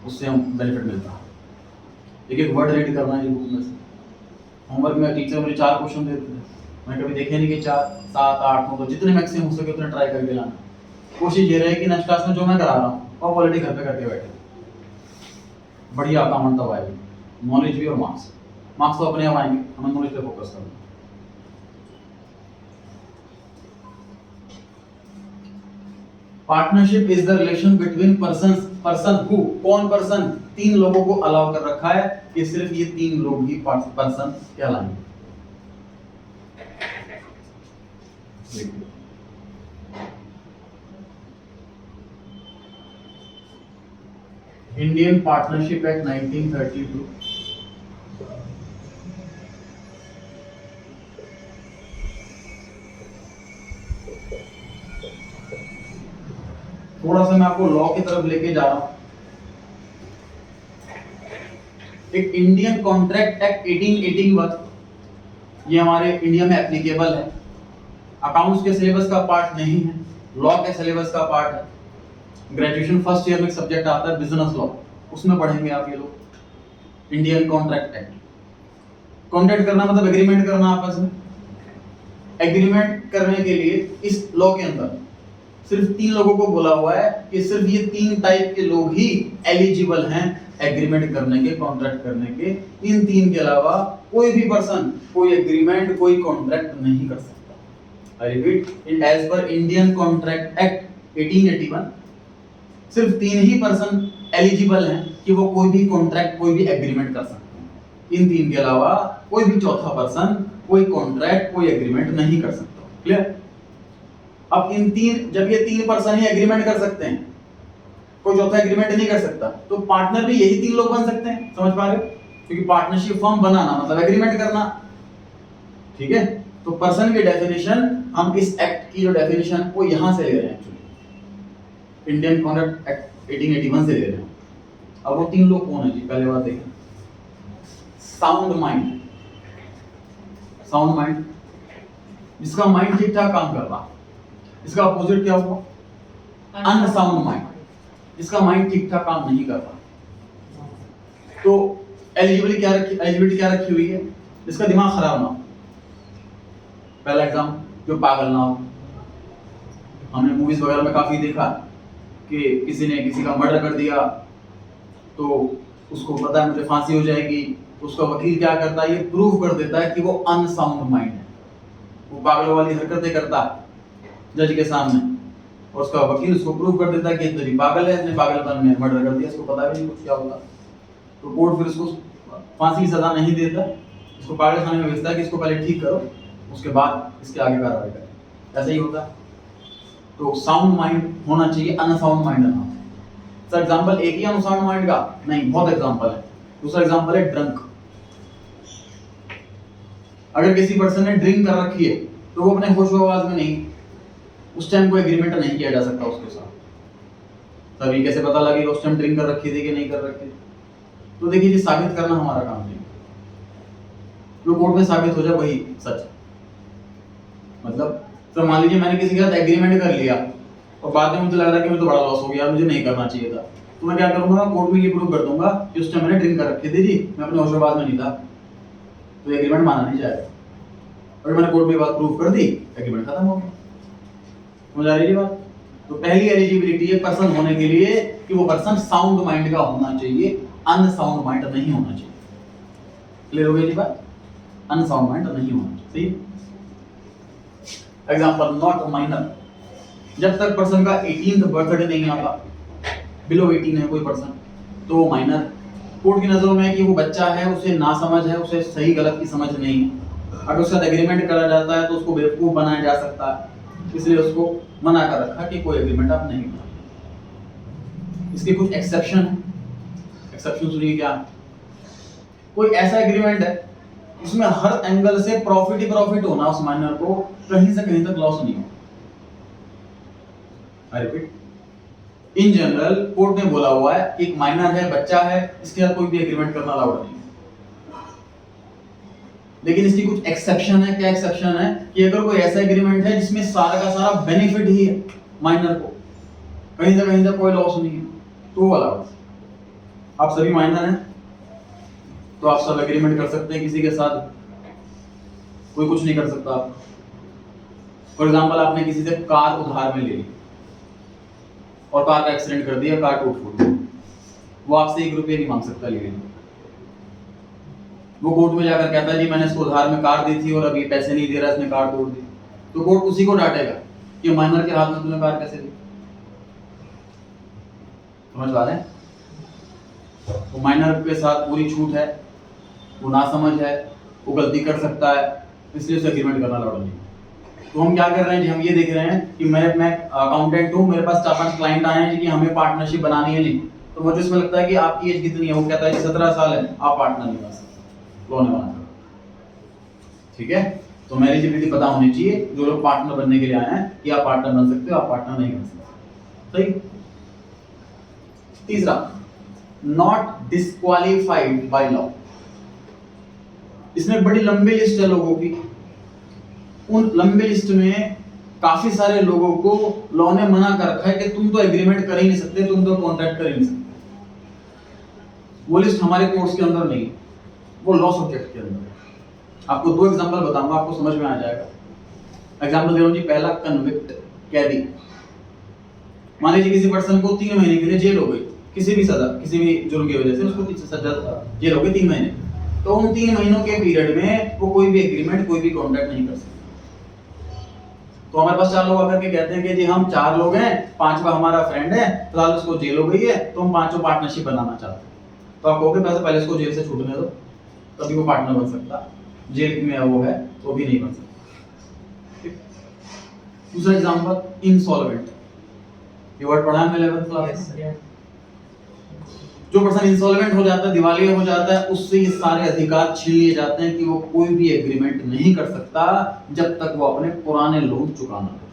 उससे हम बेनिफिट मिलता है। एक वर्ड रीड करना है बुक में से। होमवर्क में टीचर मुझे 4 क्वेश्चन देते थे, मैंने कभी देखे नहीं कि 4, 7, 8, 9, तो जितने मैक्सिमम हो सके उतने ट्राई करके लाना। कोशिश ये रहे कि नेक्स्ट क्लास में जो मैं करा रहा हूँ वो ऑलरेडी घर पे करके बैठे, बढ़िया काम तब आएगी, नॉलेज भी और मार्क्स तो अपने आप आएंगे, हमें नॉलेज पे फोकस करना। Partnership is the relation between person who, कौन पर्सन, 3 लोगों को अलाउ कर रखा है कि सिर्फ ये 3 लोग ही पर्सन कहलाएंगे। इंडियन पार्टनरशिप एक्ट 1932, थोड़ा सा मैं आपको लॉ की तरफ लेके जा रहा हूं। एक इंडियन कॉन्ट्रैक्ट एक्ट 1881, ये हमारे इंडिया में एप्लीकेबल है। अकाउंट्स के सिलेबस का पार्ट नहीं है, लॉ के सिलेबस का पार्ट है। ग्रेजुएशन फर्स्ट ईयर में एक सब्जेक्ट आता है बिजनेस लॉ, उसमें पढ़ेंगे आप ये लोग इंडियन कॉन्ट्रैक्ट एक्ट। कॉन्ट्रैक्ट करना मतलब एग्रीमेंट करना आपस में। एग्रीमेंट करने के लिए इस लॉ के अंदर सिर्फ 3 लोगों को बोला हुआ है कि सिर्फ ये 3 टाइप के लोग ही एलिजिबल हैं एग्रीमेंट करने के, कॉन्ट्रैक्ट करने के। इन 3 के अलावा कोई भी पर्सन कोई एग्रीमेंट, कोई कॉन्ट्रैक्ट नहीं कर सकता। I repeat, as per Indian contract act 1881 सिर्फ 3 ही पर्सन एलिजिबल हैं कि वो कोई भी कॉन्ट्रैक्ट, कोई भी एग्रीमेंट कर सकते हैं। इन तीन के अलावा कोई भी चौथा पर्सन कोई कॉन्ट्रैक्ट कोई एग्रीमेंट नहीं कर सकता। क्लियर? अब इन तीन, जब ये तीन पर्सन ही एग्रीमेंट कर सकते हैं, कोई चौथा एग्रीमेंट नहीं कर सकता, तो पार्टनर भी यही तीन लोग बन सकते हैं। समझ पा रहे हो? क्योंकि पार्टनरशिप फॉर्म बनाना मतलब एग्रीमेंट करना। ठीक है, तो पर्सन की डेफिनेशन हम इस एक्ट की जो डेफिनेशन वो यहां से ले रहे हैं, एक्चुअली इंडियन कॉन्ट्रैक्ट एक्ट 1881 से ले रहे हैं। अब वो तीन लोग कौन है जी? पहले बात देखिए, साउंड माइंड। साउंड माइंड, जिसका माइंड ठीक ठाक काम कर रहा। इसका अपोजिट क्या हुआ? अनसाउंड माइंड, जिसका माइंड ठीक ठाक काम नहीं कर रहा। तो एलिजिबिलिटी क्या रखी हुई है? जिसका दिमाग खराब ना हो। पहला एग्जाम, जो पागल ना हो। हमने मूवीज वगैरह में काफी देखा कि किसी ने किसी का मर्डर कर दिया तो उसको पता है मुझे फांसी हो जाएगी, उसका वकील क्या करता है? ये प्रूव कर देता है कि वो अनसाउंड माइंड है, वो पागलों वाली हरकतें करता है जज के सामने, और उसका वकील उसको प्रूव कर देता है कि ये पागल है, इसने पागलपन में मर्डर कर दिया, इसको पता भी नहीं कुछ क्या होगा। तो कोर्ट फिर उसको फांसी की सजा नहीं देता, इसको पागल खाने में भेजता है कि इसको पहले ठीक करो, उसके बाद इसके आगे कार्रवाई करें। ऐसा ही होता है। तो साउंड माइंड होना चाहिए, अनसाउंड माइंड ना हो। सर एग्जांपल एक ही अनसाउंड माइंड का नहीं, बहुत एग्जांपल है। दूसरा एग्जांपल है ड्रंक। अगर किसी पर्सन ने ड्रिंक कर रखी है तो वो अपने होश आवाज में नहीं, उस टाइम कोई एग्रीमेंट नहीं किया जा सकता उसके साथ। तभी कैसे पता लगेगा उस टाइम ड्रिंक कर रखी थी कि नहीं कर रखी थी? तो देखिए जी, साबित करना हमारा काम नहीं, जो कोर्ट में साबित हो जाए वही सच। मतलब तो मान लीजिए मैंने किसी के साथ एग्रीमेंट कर लिया और बाद में मुझे लग रहा है कि मुझे तो बड़ा लॉस हो गया, मुझे नहीं करना चाहिए था, तो मैं क्या करूंगा? कोर्ट में ये प्रूव कर दूंगा कि उस टाइम मैंने ड्रिंक कर रखी थी जी, मैं अपने होशोबाज में नहीं था, तो एग्रीमेंट माना नहीं जाएगा। अगर मैंने कोर्ट में बात प्रूव कर दी, एग्रीमेंट खत्म हो गया। समझ आ रही है बात? तो पहली एलिजिबिलिटी है पर्सन होने के लिए कि वो पर्सन साउंड माइंड का होना चाहिए, अनसाउंड माइंड नहीं होना चाहिए। क्लियर हो गई जी बात? अनसाउंड माइंड नहीं होना चाहिए। Example, not minor. जब तक पर्सन का 18th बर्थडे नहीं आता, बिलो 18 है कोई पर्सन, तो वो माइनर। कोर्ट की नजरों में कि वो बच्चा है, उसे ना समझ है, उसे सही गलत की समझ नहीं है। अगर उसके साथ एग्रीमेंट करा जाता है तो उसको बेवकूफ बनाया जा सकता है, इसलिए उसको मना कर रखा कि कोई एग्रीमेंट आप नहीं करो। इसके कुछ एक्सेप्शन है। एक्सेप्शन सुनिए क्या? कोई ऐसा एग्रीमेंट है इसमें हर एंगल से प्रॉफिट ही प्रॉफिट होना, उस माइनर को कहीं से कहीं तक लॉस नहीं हो। I repeat, in general court ने बोला हुआ है कि एक माइनर है, बच्चा है, इसके साथ कोई भी एग्रीमेंट करना अलाउड नहीं। लेकिन इसकी कुछ एक्सेप्शन है। क्या एक्सेप्शन है? कि अगर कोई ऐसा एग्रीमेंट है जिसमें सारा का सारा बेनिफिट ही है माइनर को, कहीं से कोई लॉस नहीं है, तो वो अलाउड। आप सभी माइनर हैं तो आप सब एग्रीमेंट कर सकते हैं किसी के साथ, कोई कुछ नहीं कर सकता। फॉर एग्जांपल, आपने किसी से कार उधार में ले ली और कार का एक्सीडेंट कर दिया, कार टूट फूट गई, वो आपसे 1 रुपया नहीं मांग सकता। लेकिन वो कोर्ट में जाकर कहता है जी मैंने इसको उधार में कार दी थी और अभी पैसे नहीं दे रहा, इसने कार तोड़ दी, तो कोर्ट उसी को डांटेगा कि माइनर के हाथ में तूने कार कैसे दी। समझ पा रहे हैं? तो माइनर के साथ पूरी छूट है, वो नासमझ है, वो गलती कर सकता है, इसलिए उसे एग्रीमेंट करना अलाउड नहीं। तो हम क्या कर रहे हैं जी? हम ये देख रहे हैं कि मैं अकाउंटेंट हूँ, मेरे पास 4-5 क्लाइंट आए हैं जी कि हमें पार्टनरशिप बनानी है जी। तो मुझे इसमें लगता है कि आपकी एज कितनी है? वो कहता है जी 17 साल है, आप पार्टनर नहीं बन सकते, लोन बना। ठीक है, तो एलिजिबिलिटी पता होनी चाहिए जो लोग पार्टनर बनने के लिए आए हैं कि आप पार्टनर बन सकते हो, आप पार्टनर नहीं बन सकते। सही। तीसरा, नॉट डिस्क्वालीफाइड बाय लॉ। इसमें बड़ी लंबी लिस्ट है लोगों की। उन लंबी लिस्ट में काफी सारे लोगों को लॉ ने मना कर रखा है कि तुम तो एग्रीमेंट कर ही नहीं सकते, तुम तो कॉन्ट्रैक्ट कर ही नहीं सकते। वो लिस्ट हमारे कोर्स के अंदर नहीं, वो लॉ सब्जेक्ट के अंदर है। आपको 2 एग्जांपल बताऊंगा, आपको समझ में आ जाएगा। एग्जांपल दे रहा हूं जी, पहला कन्विक्ट, कैदी। मान लीजिए किसी पर्सन को 3 महीने के लिए जेल हो गई, किसी भी सजा, किसी भी जुर्म की वजह से उसको सजा जेल हो गई 3 महीने। तो उन 3 महीनों के पीरियड में वो कोई भी एग्रीमेंट, कोई भी कॉन्ट्रैक्ट नहीं कर सकता। तो हमारे पास 4 लोग आकर के कहते हैं कि जी हम 4 लोग हैं, 5वां हमारा फ्रेंड है, फिलहाल उसको जेल हो गई है, तो हम 5 पार्टनरशिप बनाना चाहते हैं। तो आप कहोगे पहले इसको जेल से छूटने दो, तभी वो पार्टनर बन सकता, जेल में वो है तो भी नहीं बन सकता। ठीक? दूसरा एग्जांपल इंसॉल्वेंट, ये वर्ड पढ़ा है मैंने 11th क्लास में। जो पर्सन इंसॉल्वेंट हो जाता है, दिवालिया हो जाता है, उससे ये सारे अधिकार छीन लिए जाते हैं कि वो कोई भी एग्रीमेंट नहीं कर सकता जब तक वो अपने पुराने लोन चुका ना दे,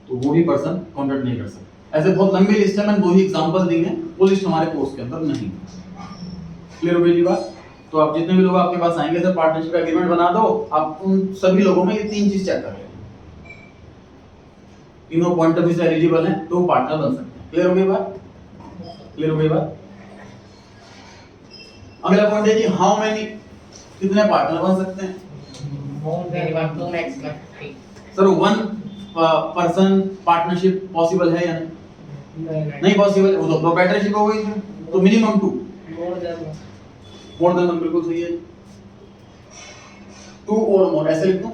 तो वो भी पर्सन कॉन्ट्रैक्ट नहीं कर सकता। ऐसे बहुत लंबी लिस्ट है, मैंने 2 ही एग्जांपल दिए हैं, वो लिस्ट हमारे कोर्स के अंदर नहीं। क्लियर हो गई जी बात? तो आप जितने भी लोग आपके पास आएंगे सर पार्टनरशिप एग्रीमेंट बना दो, आप उन सभी लोगों में ये 3 चीज चेक कर लें, तीनों पॉइंट ऑफ व्यू से एलिजिबल हैं तो पार्टनर बन सकते हैं। क्लियर हो गई बात? क्लियर हो गई बात? अगला पॉइंट है कि हाउ मेनी, कितने पार्टनर बन सकते हैं? सर 1 पर्सन पार्टनरशिप पॉसिबल है या नहीं पॉसिबल? वो तो प्रोप्राइटरशिप हो गई, तो मिनिमम 2, मोर देन 1 बिल्कुल सही है। 2 और मोर ऐसे लिख दूं,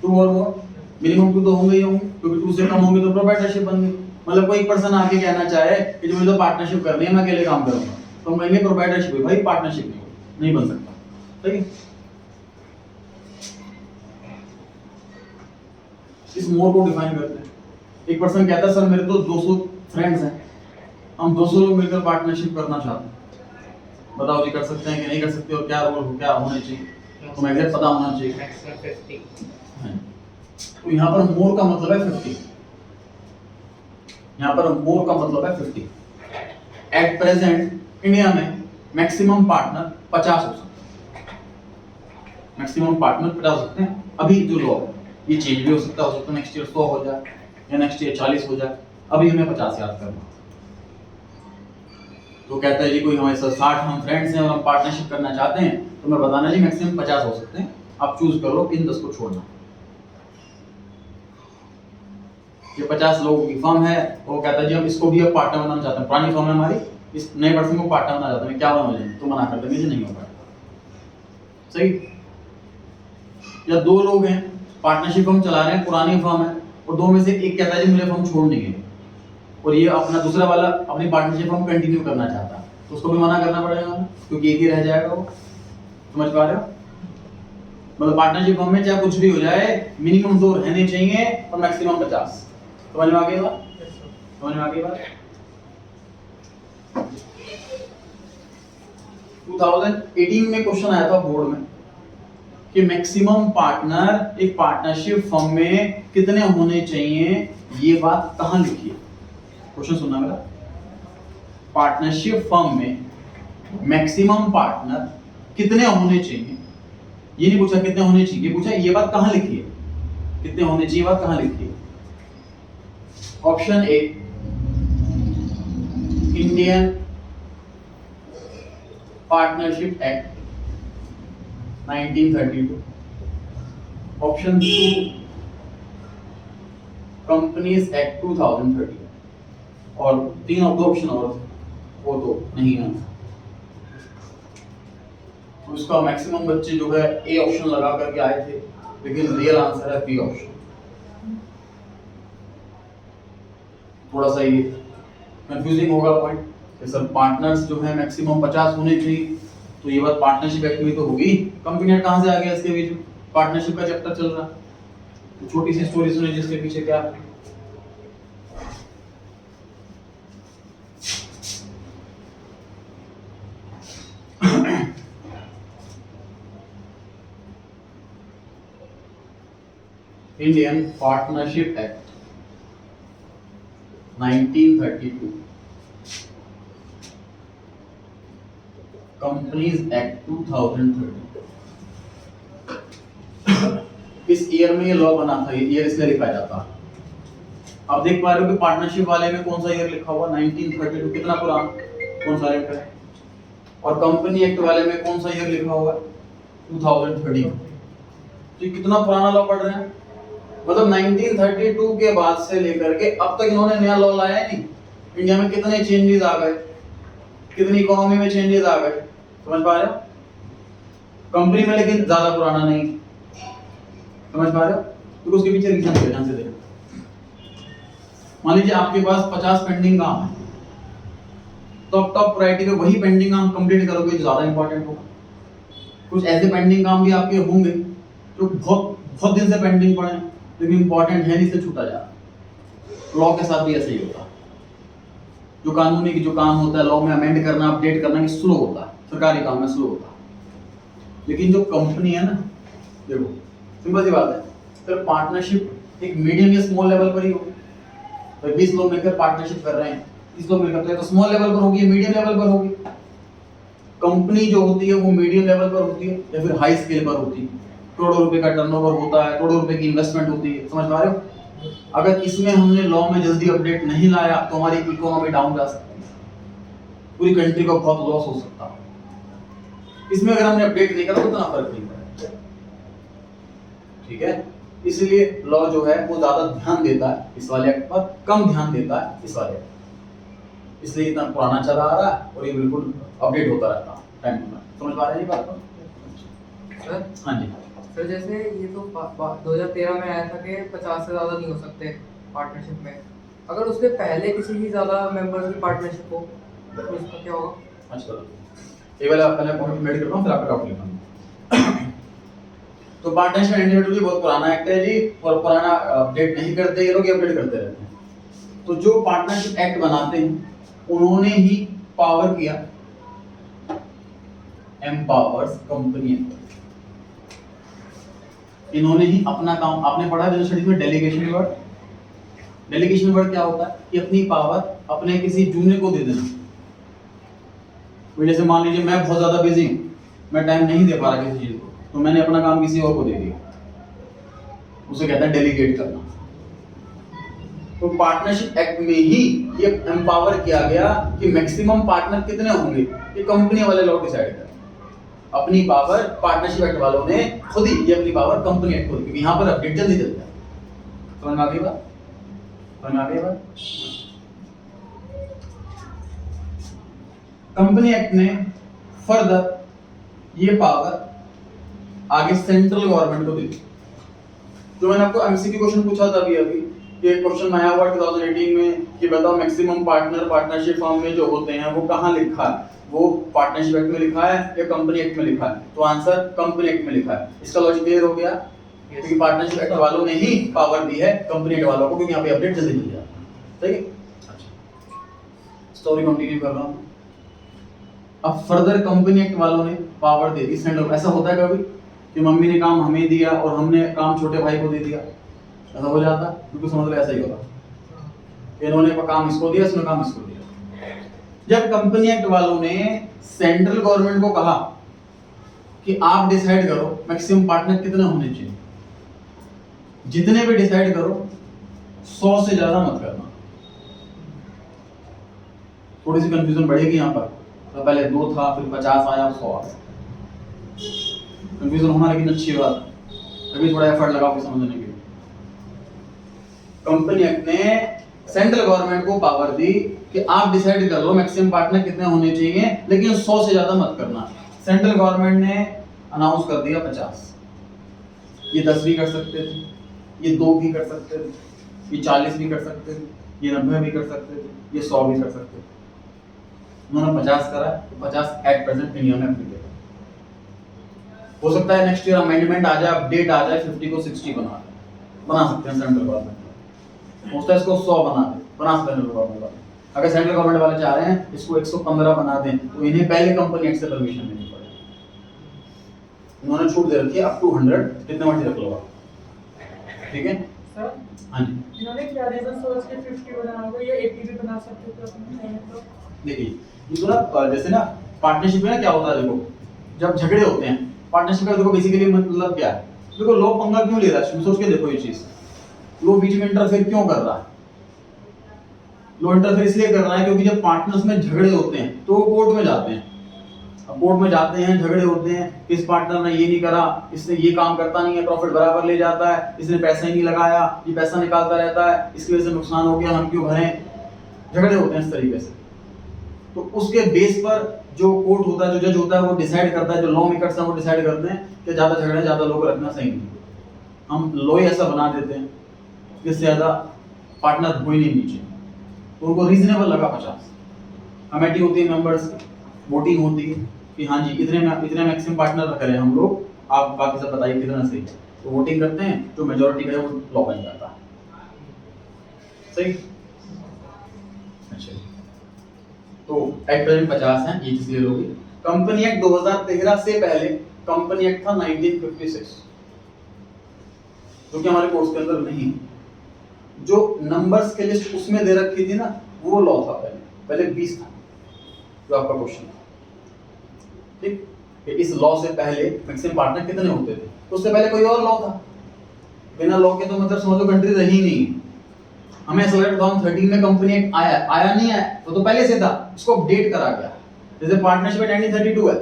2 और मोर, मिनिमम 2 तो होंगे ही होंगे, क्योंकि 2 से कम होंगे तो प्रोप्राइटरशिप बन गई। मतलब कोई पर्सन आके कहना चाहे कि जो मुझे तो पार्टनरशिप करनी है, मैं अकेले काम करूंगा, तो हम कहेंगे प्रोप्राइटरशिप है भाई, पार्टनरशिप नहीं बन सकता। सही है? इस मोर को डिफाइन करते हैं। एक पर्सन कहता है सर मेरे तो 200 फ्रेंड्स हैं, हम 200 लोग मिलकर पार्टनरशिप करना चाहते हैं, बताओ जी कर सकते हैं कि नहीं कर सकते, और क्या रूल क्या होने चाहिए, तो एग्जैक्ट पता होना चाहिए। तो यहाँ पर मोर का मतलब है 50, यहाँ पर मोर का मतलब है 50। एट प्रेजेंट इंडिया में मैक्सिमम पार्टनर 50 हो सकते हैं, मैक्सिमम पार्टनर 50 हो सकते हैं। अभी जो लॉ है ये चेंज भी हो सकता है नेक्स्ट ईयर 100 हो जाए या नेक्स्ट ईयर 40 हो जाए, अभी हमें 50 याद करना। तो कहता है जी कोई हमारे साथ 60 हम फ्रेंड्स हैं और हम पार्टनरशिप करना चाहते हैं, तो मैं बताना जी मैक्सिमम 50 हो सकते हैं, आप चूज कर लो किन 10 को छोड़ना। ये 50 लोगों की फर्म है, वो कहता है जी हम इसको भी अब पार्टनर बनाना चाहते हैं, पुरानी फर्म है हमारी, इस नए पर्सन को पार्टनर बनाना चाहते हैं, क्या बना जाए, तो मना कर देंगे जी नहीं हो पाएगा। सही? या 2 लोग हैं पार्टनरशिप हम चला रहे हैं, पुरानी फर्म है, और 2 में से एक कहता है जी मुझे फर्म छोड़नी है, और ये अपना दूसरा वाला अपनी पार्टनरशिप फर्म कंटिन्यू करना चाहता है, तो उसको भी मना करना पड़ेगा क्योंकि एक ही रह जाएगा वो। समझ पा रहे हो? मतलब पार्टनरशिप फर्म में चाहे कुछ भी हो जाए, मिनिमम 2 रहने चाहिए और मैक्सिमम 50। समझ में आ गई बात? समझ में आ गई बात? 2018 में क्वेश्चन आया था बोर्ड में कि मैक्सिमम पार्टनर एक पार्टनरशिप फर्म में कितने होने चाहिए, ये बात कहां लिखी है? क्वेश्चन सुनना मेरा। पार्टनरशिप फर्म में मैक्सिमम पार्टनर कितने होने चाहिए, ये नहीं पूछा कितने होने चाहिए, पूछा ये बात कहां लिखी है, कितने होने चाहिए बात कहां लिखी है? Option A Indian partnership act 1932, option 2 companies act 2013, और 3 ऑप्शन और वो तो नहीं है। तो इसका मैक्सिमम बच्चे जो है ए ऑप्शन लगा करके आए थे, लेकिन रियल आंसर है बी ऑप्शन। थोड़ा सा ये कंफ्यूजिंग होगा पॉइंट कि सर पार्टनर्स जो है मैक्सिमम 50 होने चाहिए, तो ये बात पार्टनरशिप एक्ट में तो होगी, कंपनी एक्ट कहां से आ गया इसके बीच में? पार्टनरशिप का चैप्टर चल रहा। तो छोटी सी स्टोरी सुनिए जिसके पीछे क्या है। Indian partnership act 1932, companies act 2013, इस ईयर में ये लॉ बना था, ये ईयर इसलिए लिखा जाता। आप देख पा रहे हो कि पार्टनरशिप वाले में कौन सा ईयर लिखा हुआ 1932, कितना पुराना, कौन सा ईयर है, और कंपनी एक्ट वाले में कौन सा ईयर लिखा हुआ 2013। तो कितना पुराना लॉ पढ़ रहे हैं, मतलब 1932 के बाद से लेकर के अब तक इन्होंने नया लॉ लाया है नहीं। इंडिया में कितने चेंजेस आ गए, कितनी इकोनॉमी में चेंजेस आ गए, समझ पा रहे हो? कंपनी में लेकिन ज्यादा पुराना नहीं, समझ पा रहे हो? तो उसके पीछे रीजन है, ध्यान से देखो। मान लीजिए आपके पास 50 पेंडिंग काम है, टॉप प्रायोरिटी पे वही पेंडिंग काम कंप्लीट करोगे जो ज़्यादा इंपॉर्टेंट होगा। कुछ ऐसे पेंडिंग काम भी आपके होंगे जो बहुत दिन से पेंडिंग पड़े हैं लेकिन इंपॉर्टेंट है नहीं, से छूटा जा रहा। लॉ के साथ भी ऐसे ही होता है। जो कानूनी की जो काम होता है लॉ में अमेंड करना, अपडेट करना, कि स्लो होता है, सरकारी काम में स्लो होता है। लेकिन जो कंपनी है ना, देखो सिंपल सी बात है, फिर पार्टनरशिप एक मीडियम या स्मॉल लेवल पर ही हो। तो 20 लोग मिलकर पार्टनरशिप कर रहे हैं, 30 लोग मिलकर, तो स्मॉल लेवल पर होगी, मीडियम लेवल पर होगी। कंपनी जो होती है वो मीडियम लेवल पर होती है या फिर हाई स्केल पर होती है। करोड़ों रुपए का टर्नओवर होता है, करोड़ों रुपए की इन्वेस्टमेंट होती है, समझ पा रहे हो? अगर इसमें हमने लॉ में जल्दी अपडेट नहीं लाया तो हमारी इकोनॉमी डाउन जा सकती है, पूरी कंट्री को बहुत लॉस हो सकता है। इसमें अगर हमने अपडेट नहीं करा तो इतना फर्क नहीं पड़ेगा, ठीक है? इसलिए लॉ जो है वो ज्यादा ध्यान देता है इस वाले एक्ट पर, कम ध्यान देता है इस वाले एक्ट, इसलिए इतना पुराना चला आ रहा है और ये बिल्कुल अपडेट होता रहता है टाइम टू टाइम। समझ पा रहे हैं बात को? सर हाँ जी सर, जैसे ये तो 2013 में आया था कि 50 से ज़्यादा नहीं हो सकते पार्टनरशिप में, अगर उसके पहले किसी की ज़्यादा मेंबर्स की पार्टनरशिप हो तो उसका क्या होगा? अच्छा, ये वाला पहले पॉइंट मेड करता हूँ फिर आपका टॉपिक लिखूंगा। तो पार्टनरशिप एंड बहुत पुराना एक्ट है जी, और पुराना अपडेट नहीं करते ये लोग, अपडेट करते रहते हैं। तो जो पार्टनरशिप एक्ट बनाते हैं उन्होंने ही पावर किया, एम्पावर्स कंपनी एक्ट, इन्होंने ही अपना काम, आपने पढ़ा जनरल स्टडीज में डेलीगेशन वर्ड। डेलीगेशन वर्ड क्या होता है कि अपनी पावर अपने किसी जूनियर को दे देना। जैसे मान लीजिए मैं बहुत ज्यादा बिजी हूँ, मैं टाइम नहीं दे पा रहा किसी चीज को, तो मैंने अपना काम किसी और को दे दिया, उसे कहते हैं डेलीगेट करना। तो पार्टनरशिप एक्ट में ही ये एम्पावर किया गया कि मैक्सिमम पार्टनर कितने होंगे, ये कंपनी वाले लोग डिसाइड करें। अपनी पावर पार्टनरशिप एक्ट वालों ने खुद ही ये अपनी पावर कंपनी एक्ट को दी, यहाँ पर अपडेट जल्दी चलता है। समझ में आ गई बात? समझ में आ गई बात? कंपनी एक्ट ने फर्दर ये पावर आगे सेंट्रल गवर्नमेंट को दी। जो मैंने आपको एमसीक्यू क्वेश्चन पूछा था अभी कि एक क्वेश्चन आया हुआ 2018 में कि बताओ मैक्सिमम पार्टनर पार्टनरशिप फॉर्म में जो होते हैं वो कहाँ लिखा है, वो पार्टनरशिप एक्ट में लिखा है या कंपनी एक्ट में लिखा है? तो आंसर कंपनी एक्ट में लिखा है। इसका लॉजिक क्लियर हो गया, क्योंकि पार्टनरशिप एक्ट वालों ने ही पावर दी है कंपनी एक्ट वालों को, क्योंकि यहाँ पे अपडेट जल्दी मिल जाता है। ठीक है, अच्छा स्टोरी कंटिन्यू कर रहा हूँ। अब फर्दर कंपनी एक्ट वालों ने पावर दे दी सेंट्रल। ऐसा होता है कभी कि मम्मी ने काम हमें दिया और हमने काम छोटे भाई को दे दिया, ऐसा हो जाता? क्योंकि समझ लो ऐसा ही होगा, इन्होंने काम इसको दिया, इसने काम इसको दिया। जब कंपनी एक्ट वालों ने सेंट्रल गवर्नमेंट को कहा कि आप डिसाइड करो मैक्सिमम पार्टनर कितने होने चाहिए, जितने भी डिसाइड करो, 100 से ज्यादा मत करना। थोड़ी सी कंफ्यूजन बढ़ेगी यहाँ पर, तो पहले 2 था, फिर 50 आया, 100 आया। कंफ्यूजन होना लेकिन अच्छी बात, अभी थोड़ा एफर्ट लगाओ समझने के लिए। कंपनी एक्ट ने सेंट्रल गवर्नमेंट को पावर दी कि आप डिसाइड कर लो मैक्सिमम पार्टनर कितने होने चाहिए, लेकिन 100 से ज्यादा मत करना। सेंट्रल गवर्नमेंट ने अनाउंस कर दिया 50। ये 10 भी कर सकते थे, ये 2 भी कर सकते थे, ये 40 भी कर सकते थे, ये 90 भी कर सकते थे, ये 100 भी कर सकते थे। उन्होंने 50 करा, तो 50 एट प्रेजेंट इंडिया में एप्लीकेबल। हो सकता है नेक्स्ट ईयर अमेंडमेंट आ जाए, अपडेट आ जाए, 50 को 60 बना सकते हैं सेंट्रल गवर्नमेंट। हो सकता है इसको 100 बना सकते हैं सेंट्रल गवर्नमेंट वाले। अगर सेंट्रल गवर्नमेंट वाले चाह रहे हैं इसको 115 बना दें, तो इन्हें पहले कंपनी एक्ट से परमिशन लेनी पड़ेगी। उन्होंने छूट दे रखी है अप टू 100, कितने मर्जी रख लो आप, ठीक है? सर हाँ जी, इन्होंने क्या रीजन सोच के 50 बनाना होगा या 80 भी बना सकते थे अपने तो? देखिए ये तो ना जैसे ना पार्टनरशिप में ना क्या होता है, देखो जब झगड़े होते हैं पार्टनरशिप का, देखो बेसिकली मतलब क्या है, देखो लोग पंगा क्यों ले रहा है, सोच के देखो ये चीज, लोग बीच में इंटरफेयर क्यों कर रहा है? लोग इंटरफेयर इसलिए कर रहा है क्योंकि जब पार्टनर्स में झगड़े होते हैं तो वो कोर्ट में जाते हैं। अब कोर्ट में जाते हैं, झगड़े होते हैं, इस पार्टनर ने ये नहीं करा, इसने ये काम करता नहीं है, प्रॉफिट बराबर ले जाता है, इसने पैसा ही नहीं लगाया, ये पैसा निकालता रहता है, इसकी वजह से नुकसान हो गया, हम क्यों भरें? झगड़े होते हैं इस तरीके से। तो उसके बेस पर जो कोर्ट होता है, जो जज होता है, वो डिसाइड करता है, जो लॉ मेकर्स हैं वो डिसाइड करते हैं कि ज्यादा झगड़े ज्यादा लोग रखना सही नहीं। हम लॉ ही ऐसा बना देते हैं कि ज्यादा पार्टनर हो ही नहीं नीचे, तो उनको रीजनेबल लगा 50। कमेटी होती है मेंबर्स की, वोटिंग होती है कि हाँ जी इतने मैक्सिमम पार्टनर करें हम लोग, आप बाकी सब बताइए कितना सही है, तो वोटिंग करते हैं, जो मेजोरिटी का है वो लॉ बन जाता है। सही। अच्छा, तो एक्ट प्रेजेंट 50 है, ये चीज ले लोगे। कंपनी एक्ट 2013 से पहले कंपनी एक्ट था 1956, जो कि हमारे कोर्स के अंदर नहीं है। जो नंबर्स की लिस्ट उसमें दे रखी थी ना, वो लॉ था पहले 20 था, जो आपका क्वेश्चन था। ठीक, कि इस लॉ से पहले मैक्सिमम पार्टनर कितने होते थे, तो उससे पहले कोई और लॉ था। बिना लॉ के तो मतलब समझ लो कंट्री रही नहीं। हमें ऐसा लगा 2013 में कंपनी एक्ट आया नहीं आया, वो तो पहले से था, इसको अपडेट करा गया। जैसे पार्टनरशिप एक्ट 1932 है,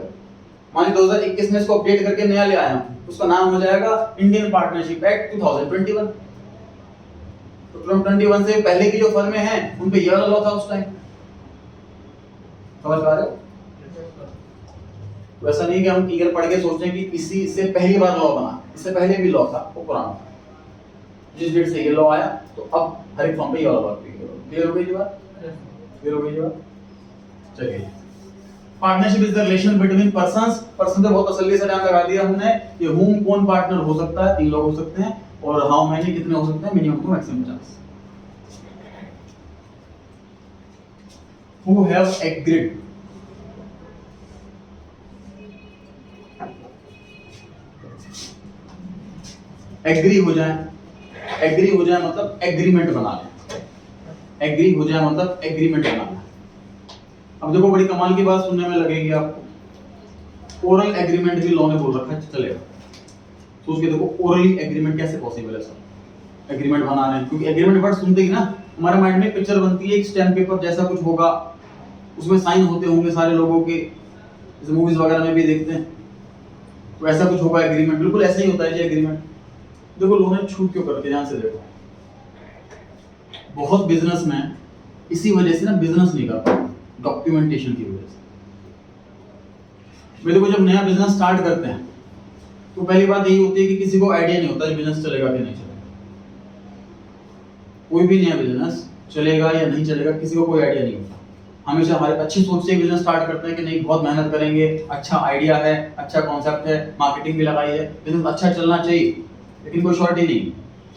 मान ली 2021 में इसको अपडेट करके नया ले आया हूं, उसका नाम हो जाएगा इंडियन पार्टनरशिप एक्ट 2021। तो 2021 से पहले की जो फर्में हैं उन पे ये वाला लॉ था उस टाइम। समझ पा रहे हो? तो ऐसा नहीं कि हम क्लियर पढ़ के सोचते हैं कि इसी से पहली बार लॉ बना, इससे पहले भी लॉ था, वो पुराना था। जिस डेट से ये लॉ आया तो अब हर एक फॉर्म पे ये वाला लॉ क्लियर हो गई जी बात? क्लियर हो गई जी बात? चलिए, partnership is the relation between persons. Person पे बहुत तसल्ली से ध्यान लगा दिया हमने कि whom कौन पार्टनर हो सकता है, 3 लोग हो सकते हैं, और हाउ मेनी कितने हो सकते हैं, minimum two maximum 50। who have agreed, agree हो जाए, एग्री हो जाए मतलब एग्रीमेंट बना लें, एग्री हो जाए मतलब एग्रीमेंट बना लें। अब देखो बड़ी कमाल की बात सुनने में लगेगी आपको, ओरल एग्रीमेंट भी लॉ ने बोल रखा है, चलेगा। सोच के देखो ओरली एग्रीमेंट कैसे पॉसिबल है सर, एग्रीमेंट बना रहे हैं, क्योंकि एग्रीमेंट वर्ड सुनते ही ना हमारे माइंड में पिक्चर बनती है, एक स्टैम्प पेपर जैसा कुछ होगा, उसमें साइन होते होंगे सारे लोगों के, जैसे मूवीज वगैरह में भी देखते हैं, तो ऐसा कुछ होगा एग्रीमेंट, बिल्कुल ऐसा ही होता है जी एग्रीमेंट। देखो लोगों ने छूट क्यों करके, ध्यान से देखो, बहुत बिजनेस में इसी वजह से ना बिजनेस नहीं कर पाते, डॉक्यूमेंटेशन की वजह से। वे देखो जब नया बिजनेस स्टार्ट करते हैं तो पहली बात यही होती है कि किसी को आइडिया नहीं होता बिजनेस चलेगा कि नहीं चलेगा। कोई भी नया बिजनेस चलेगा या नहीं चलेगा किसी को कोई आइडिया नहीं होता। हमेशा हमारे अच्छी सोच से बिजनेस स्टार्ट करते हैं कि नहीं बहुत मेहनत करेंगे, अच्छा आइडिया है, अच्छा कॉन्सेप्ट है, मार्केटिंग भी लगाई है, बिजनेस अच्छा चलना चाहिए, लेकिन कोई श्योरिटी नहीं।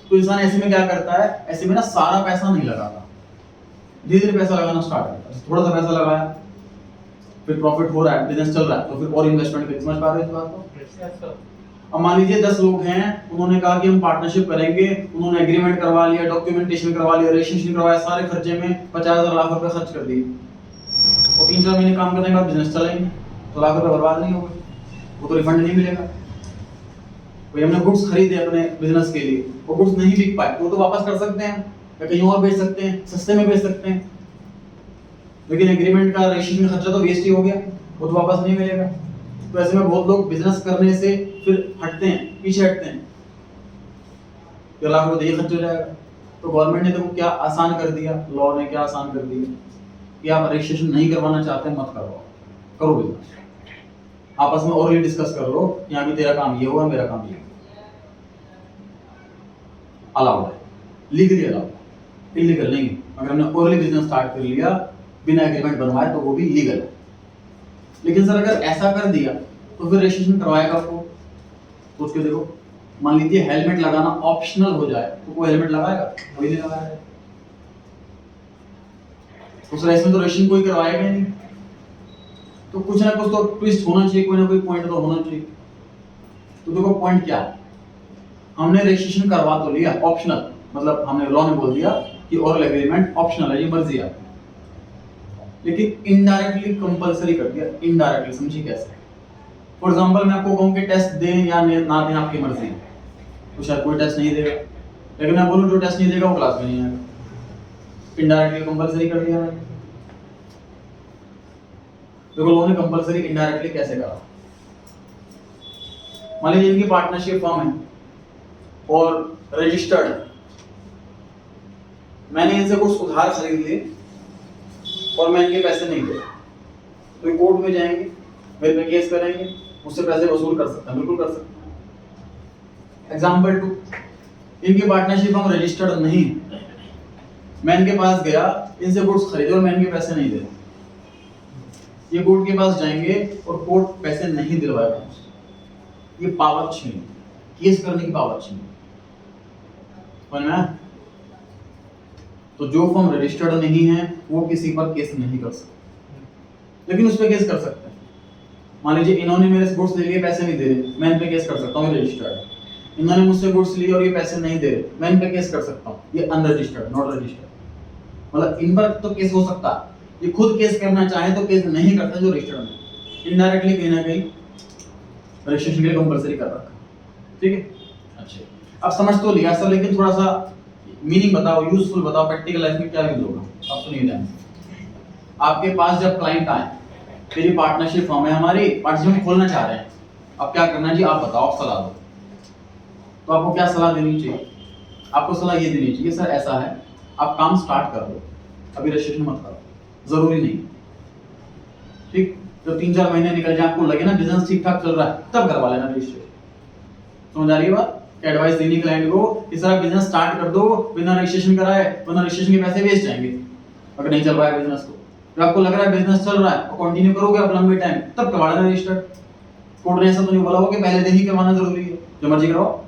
तो इंसान ऐसे में क्या करता है, ऐसे में ना सारा पैसा नहीं लगाता, धीरे धीरे पैसा लगाना स्टार्ट करता है। थोड़ा सा पैसा लगाया, फिर प्रॉफिट हो रहा है, बिजनेस चल रहा है, तो फिर और इन्वेस्टमेंट करें। समझ पा रहे हो इस बात को? अब मान लीजिए 10 लोग हैं, उन्होंने कहा कि हम पार्टनरशिप करेंगे, उन्होंने एग्रीमेंट करवा लिया, डॉक्यूमेंटेशन करवा लिया, रजिस्ट्रेशन करवाया, सारे खर्चे में 50,000 लाख रुपए खर्च कर दिए, और 3-4 महीने काम करने के बाद बिजनेस चलेंगे तो लाख रुपए बर्बाद नहीं होंगे, वो तो रिफंड नहीं मिलेगा। भाई हमने गुड्स खरीदे अपने बिजनेस के लिए, वो गुड्स नहीं बिक पाए, वो तो वापस कर सकते हैं या कहीं और बेच सकते हैं, सस्ते में बेच सकते हैं, लेकिन एग्रीमेंट का रजिस्ट्रेशन खर्चा तो वेस्ट ही हो गया, वो तो वापस नहीं मिलेगा। तो ऐसे में बहुत लोग बिजनेस करने से फिर हटते हैं, पीछे हटते हैं, तो लाख रुपए ये खर्च हो जाएगा। तो गवर्नमेंट ने देखो क्या आसान कर दिया, लॉ ने क्या आसान कर दिया कि आप रजिस्ट्रेशन नहीं करवाना चाहते हैं मत करवाओ, करो बिजनेस, आपस में ओरली डिस्कस कर लो, यहाँ भी तेरा काम ये हुआ, मेरा काम ये हुआ, अलाउड है, लीगली अलाउड, इलीगल नहीं। अगर हमने ओरली बिजनेस स्टार्ट कर लिया बिना एग्रीमेंट बनवाए तो वो भी लीगल है। लेकिन सर अगर ऐसा कर दिया तो फिर रजिस्ट्रेशन करवाएगा कौन? सोच के देखो, मान लीजिए हेलमेट लगाना ऑप्शनल हो जाए तो कोई हेलमेट लगाएगा? कोई नहीं लगाएगा। उस रेस में तो रजिस्ट्रेशन कोई करवाएगा नहीं, तो कुछ ना कुछ तो ट्विस्ट होना चाहिए, कोई ना कोई पॉइंट तो होना चाहिए। तो देखो पॉइंट क्या है, हमने रजिस्ट्रेशन करवा तो लिया ऑप्शनल, मतलब हमने लॉ ने बोल दिया कि ओरल एग्रीमेंट ऑप्शनल है, ये मर्जी है, लेकिन इनडायरेक्टली कंपलसरी कर दिया। इनडायरेक्टली समझिए कैसे? फॉर एग्जांपल मैं आपको कहूं कि टेस्ट दें या ना दें आपकी मर्जी है, तो शायद कोई टेस्ट नहीं देगा, लेकिन मैं बोलूं जो टेस्ट नहीं देगा वो क्लास में नहीं आएगा। इनडायरेक्टली कंपलसरी कर दिया मैंने। देखो लोगों ने कंपलसरी इनडायरेक्टली कैसे करा? मान लीजिए इनकी पार्टनरशिप फर्म है और रजिस्टर्ड, मैंने इनसे कुछ उधार खरीद लिए और मैं इनके पैसे नहीं दे, तो ये कोर्ट में जाएंगे, मेरे पे केस करेंगे, मुझसे पैसे वसूल कर सकते हैं, बिल्कुल कर सकते हैं। एग्जाम्पल 2, इनकी पार्टनरशिप हम रजिस्टर्ड नहीं, मैं इनके पास गया, इनसे गुड्स खरीदे और मैं इनके पैसे नहीं दे, ये कोर्ट के पास जाएंगे और कोर्ट पैसे नहीं दिलवाएगा, ये पावर छीन, केस करने की पावर छीन। समझ में आया? तो जो फर्म रजिस्टर्ड नहीं है वो किसी पर केस नहीं कर सकते, लेकिन उस पर केस कर सकते हैं। मान लीजिए इन्होंने मेरे से गुड्स ले लिए, पैसे नहीं दे रहे, मैं इन पे केस कर सकता हूँ, ये रजिस्टर्ड है। इन्होंने मुझसे गुड्स लिए और ये पैसे नहीं दे रहे, मैं इन पे केस कर सकता हूँ, ये अनरजिस्टर्ड, नॉट रजिस्टर्ड। मतलब इन पर तो केस हो सकता है, ये खुद केस करना चाहे तो केस नहीं करता जो रजिस्टर्ड है। इनडायरेक्टली कहीं ना कहीं रजिस्ट्रेशन के लिए कंपलसरी कर रखा, ठीक है। अच्छा, अब समझ तो लिया सर, लेकिन थोड़ा सा मीनिंग बताओ, यूजफुल बताओ, प्रैक्टिकल लाइफ में क्या यूज होगा। अब सुनिए ध्यान से, आपके पास जब क्लाइंट आए, तेरी पार्टनरशिप फर्म है हमारी, पार्टनरशिप खोलना चाह रहे हैं, अब क्या करना है जी, आप बताओ, आप सलाह दो। तो आपको क्या सलाह देनी चाहिए? आपको सलाह ये देनी चाहिए, सर ऐसा है, आप काम स्टार्ट कर दो, अभी रजिस्ट्रेशन मत करो, जरूरी नहीं, ठीक। जब 3-4 महीने निकल जाए, आपको लगे ना बिजनेस ठीक ठाक चल रहा है, तब करवा लेना रजिस्ट्रेशन। समझ आ रही है बात? एडवाइस देनी क्लाइंट को कि सर आप बिजनेस स्टार्ट कर दो बिना रजिस्ट्रेशन कराए, वरना रजिस्ट्रेशन के पैसे वेस्ट जाएंगे अगर नहीं चल रहा है बिजनेस। को जब आपको लग रहा है बिजनेस चल रहा है और कंटिन्यू करोगे आप लंबे टाइम, तब करवा लेना रजिस्टर्ड। कोर्ट ने ऐसा तो नहीं बोला हो कि पहले दिन ही करवाना जरूरी है, जो मर्जी करवाओ।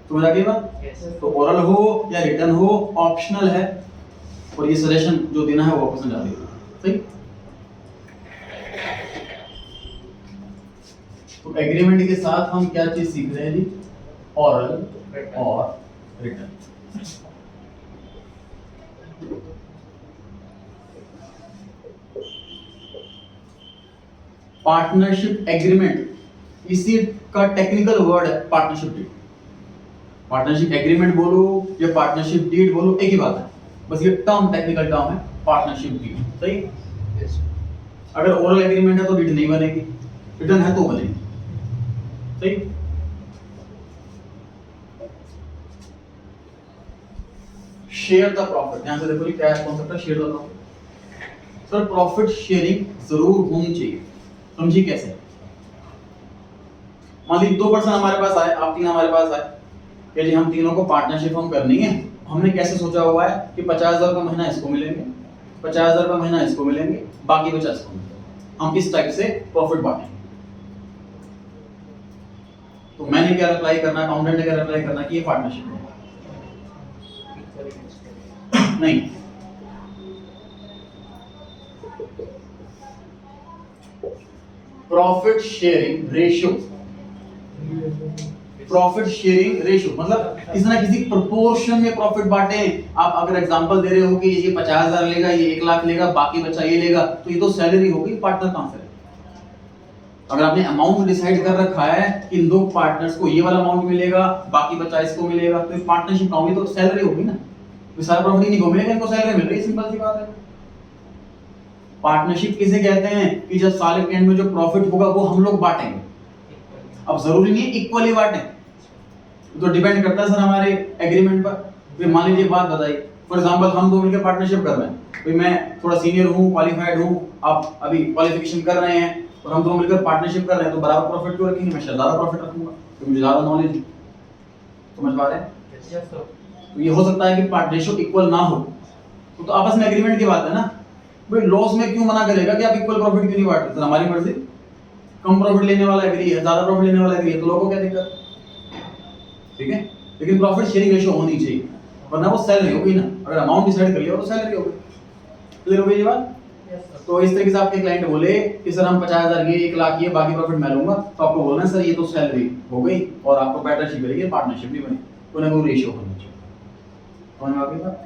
समझ आ गई बात? तो ओरल हो या रिटर्न हो, ऑप्शनल है, और ये सजेशन जो देना है वो आपको समझा देगा, सही। तो एग्रीमेंट के साथ हम क्या चीज सीख रहे हैं जी? ओरल और रिटर्न। पार्टनरशिप एग्रीमेंट, इसी का टेक्निकल वर्ड है पार्टनरशिप डीड। पार्टनरशिप एग्रीमेंट बोलो या पार्टनरशिप डीड बोलो, एक ही बात है, बस ये टर्म टेक्निकल टर्म है, पार्टनरशिप डीड, सही। अगर ओरल एग्रीमेंट है तो डीड नहीं बनेगी, रिटर्न है तो बनेगी, सही। शेयर द प्रॉफिट, ध्यान से देखो क्या कॉन्सेप्ट है, share the profit. Sir profit sharing जरूर होनी चाहिए, समझिए कैसे। मान लीजिए 2 पर्सन हमारे पास आए, आप 3 हमारे पास आए, कि जी हम तीनों को पार्टनरशिप हम करनी है। हमने कैसे सोचा हुआ है कि 50,000 का महीना इसको मिलेंगे, 50,000 का महीना इसको मिलेंगे, बाकी 50 को मिलेंगे। हम इस टाइप से प्रॉफिट बांटेंगे। तो मैंने क्या अप्लाई करना, अकाउंटेंट ने क्या अप्लाई करना कि ये पार्टनरशिप है, नहीं। Profit sharing ratio, profit sharing ratio मतलब किसी ना किसी प्रोपोर्शन में प्रॉफिट बांटे। आप अगर एग्जांपल दे रहे हो कि ये 50,000 लेगा, ये 1 लाख लेगा, बाकी बचा ये लेगा, तो ये तो सैलरी होगी, पार्टनर कहां से? अगर आपने अमाउंट डिसाइड कर रखा है कि इन 2 पार्टनर्स को ये वाला अमाउंट मिलेगा, बाकी बचा इसको मिलेगा, तो पार्टनरशिप का होगी तो सैलरी होगी ना, तो सारा प्रॉफिट इन्हीं को मिलेगा, इनको सैलरी मिल रही है, सिंपल सी बात है। पार्टनरशिप किसे कहते हैं कि जब साल के एंड में जो प्रॉफिट होगा वो हम लोग बांटेंगे। अब जरूरी नहीं है इक्वली बांटें, तो डिपेंड करता है सर हमारे एग्रीमेंट पर। मान लीजिए बात बताइए, फॉर एग्जांपल हम 2 मिलकर पार्टनरशिप कर रहे हैं, भाई मैं थोड़ा सीनियर हूँ, क्वालिफाइड हूँ, आप अभी क्वालिफिकेशन कर रहे हैं, और हम 2 मिलकर पार्टनरशिप कर रहे हैं, तो बराबर प्रॉफिट क्यों रखेंगे? मैं ज्यादा प्रॉफिट रखूंगा क्योंकि मुझे ज्यादा नॉलेज है। समझ पा रहे हैं? तो ये हो सकता है कि पार्टनरशिप इक्वल ना हो, तो आपस में एग्रीमेंट की बात है ना। भाई लॉस में क्यों मना करेगा कि आप इक्वल प्रॉफिट क्यों नहीं बांटते? सर हमारी मर्जी, कम प्रॉफिट लेने वाला एग्री है, ज्यादा प्रॉफिट लेने वाला एग्री है, तो लोगों को क्या दिक्कत? ठीक है, लेकिन प्रॉफिट शेयरिंग रेशियो होनी चाहिए, वरना वो सैलरी होगी ना। अगर अमाउंट डिसाइड कर लिया तो सैलरी होगी। क्लियर हो गई ये बात? तो इस तरीके से आपके क्लाइंट बोले कि सर हम 50,000 ये 1 लाख ये बाकी प्रॉफिट मैं लूंगा, तो आपको बोलना है सर ये तो सैलरी हो गई और आपको पार्टनरशिप करेगी, पार्टनरशिप भी बनी, कोई ना कोई रेशियो होना चाहिए। समझ में आ गई बात?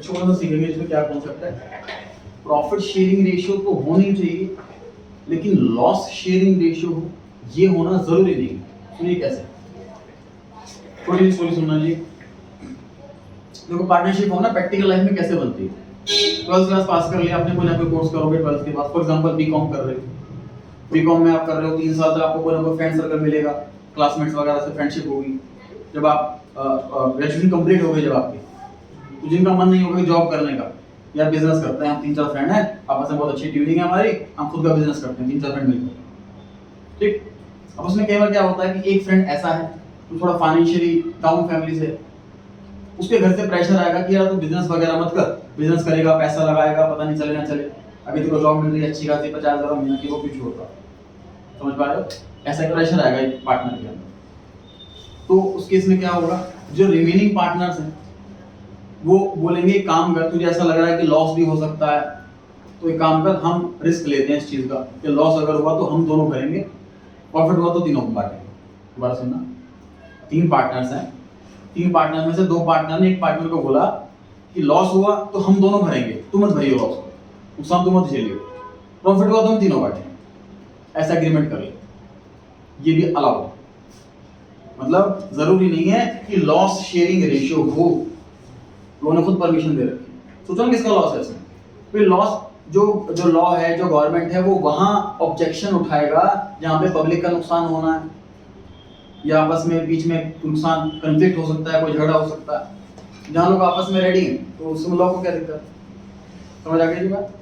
छोटा सा सीखेंगे इसमें क्या कॉन्सेप्ट है। प्रॉफिट शेयरिंग रेशियो तो होनी चाहिए, लेकिन लॉस शेयरिंग रेशियो ये होना जरूरी नहीं है। सुनिए कैसे, थोड़ी सी स्टोरी सुनना जी। देखो पार्टनरशिप हो ना प्रैक्टिकल लाइफ में कैसे बनती है। 12th क्लास पास कर लिया आपने, कोई ना कोई कोर्स करोगे 12th के बाद, फॉर एग्जांपल बीकॉम कर रहे हो, बीकॉम में आप कर रहे हो 3 साल तक आपको कोई ना कोई फ्रेंड सर्कल मिलेगा, क्लासमेट्स वगैरह से फ्रेंडशिप होगी। जब आप ग्रेजुएशन कंप्लीट हो गई जब आपकी, तो जिनका मन नहीं होगा जॉब करने का, यार बिजनेस करते हैं हम 3-4 फ्रेंड हैं, आपस में बहुत अच्छी ट्यूनिंग है हमारी, हम खुद का बिजनेस करते हैं 3-4 फ्रेंड मिलकर, ठीक। अब उसमें कई बार क्या होता है कि एक फ्रेंड ऐसा है तो थोड़ा फाइनेंशियली डाउन फैमिली से, उसके घर से प्रेशर आएगा कि यार तू बिजनेस वगैरह मत कर, बिजनेस करेगा पैसा लगाएगा पता नहीं चले ना चले, अभी तेरे को जॉब मिल रही है अच्छी खासी 50,000 महीने की, वो क्यों छोड़ता, समझ पा रहे हो? ऐसा एक प्रेशर आएगा एक पार्टनर के अंदर। तो उस केस में क्या होगा, जो रिमेनिंग पार्टनर्स हैं वो बोलेंगे काम कर, तुझे ऐसा लग रहा है कि लॉस भी हो सकता है तो एक काम कर, हम रिस्क लेते हैं इस चीज का कि लॉस अगर हुआ तो हम दोनों भरेंगे, प्रॉफिट हुआ तो तीनों को बांटेंगे। दोबारा सुनना, 3 पार्टनर्स हैं, 3 पार्टनर में से 2 पार्टनर ने एक पार्टनर को बोला कि लॉस हुआ तो हम दोनों भरेंगे, तू मत भरियो लॉस को, नुकसान तुम मत झेलियो, प्रॉफिट हुआ तो हम तीनों बांटेंगे, ऐसा एग्रीमेंट कर ले। ये भी अलाउड है, मतलब जरूरी नहीं है कि लॉस शेयरिंग रेशियो हो, लोगों ने खुद परमिशन दे रखी है। सोचो ना किसका लॉस है इसमें, फिर लॉस जो लॉ है, जो गवर्नमेंट है, वो वहां ऑब्जेक्शन उठाएगा जहां पे पब्लिक का नुकसान होना है या आपस में बीच में नुकसान कंफ्लिक्ट हो सकता है, कोई झगड़ा हो सकता है, जहां लोग आपस में रेडी हैं तो उसमें लॉ को क्या दिक्कत है, समझ आ गई जी बात?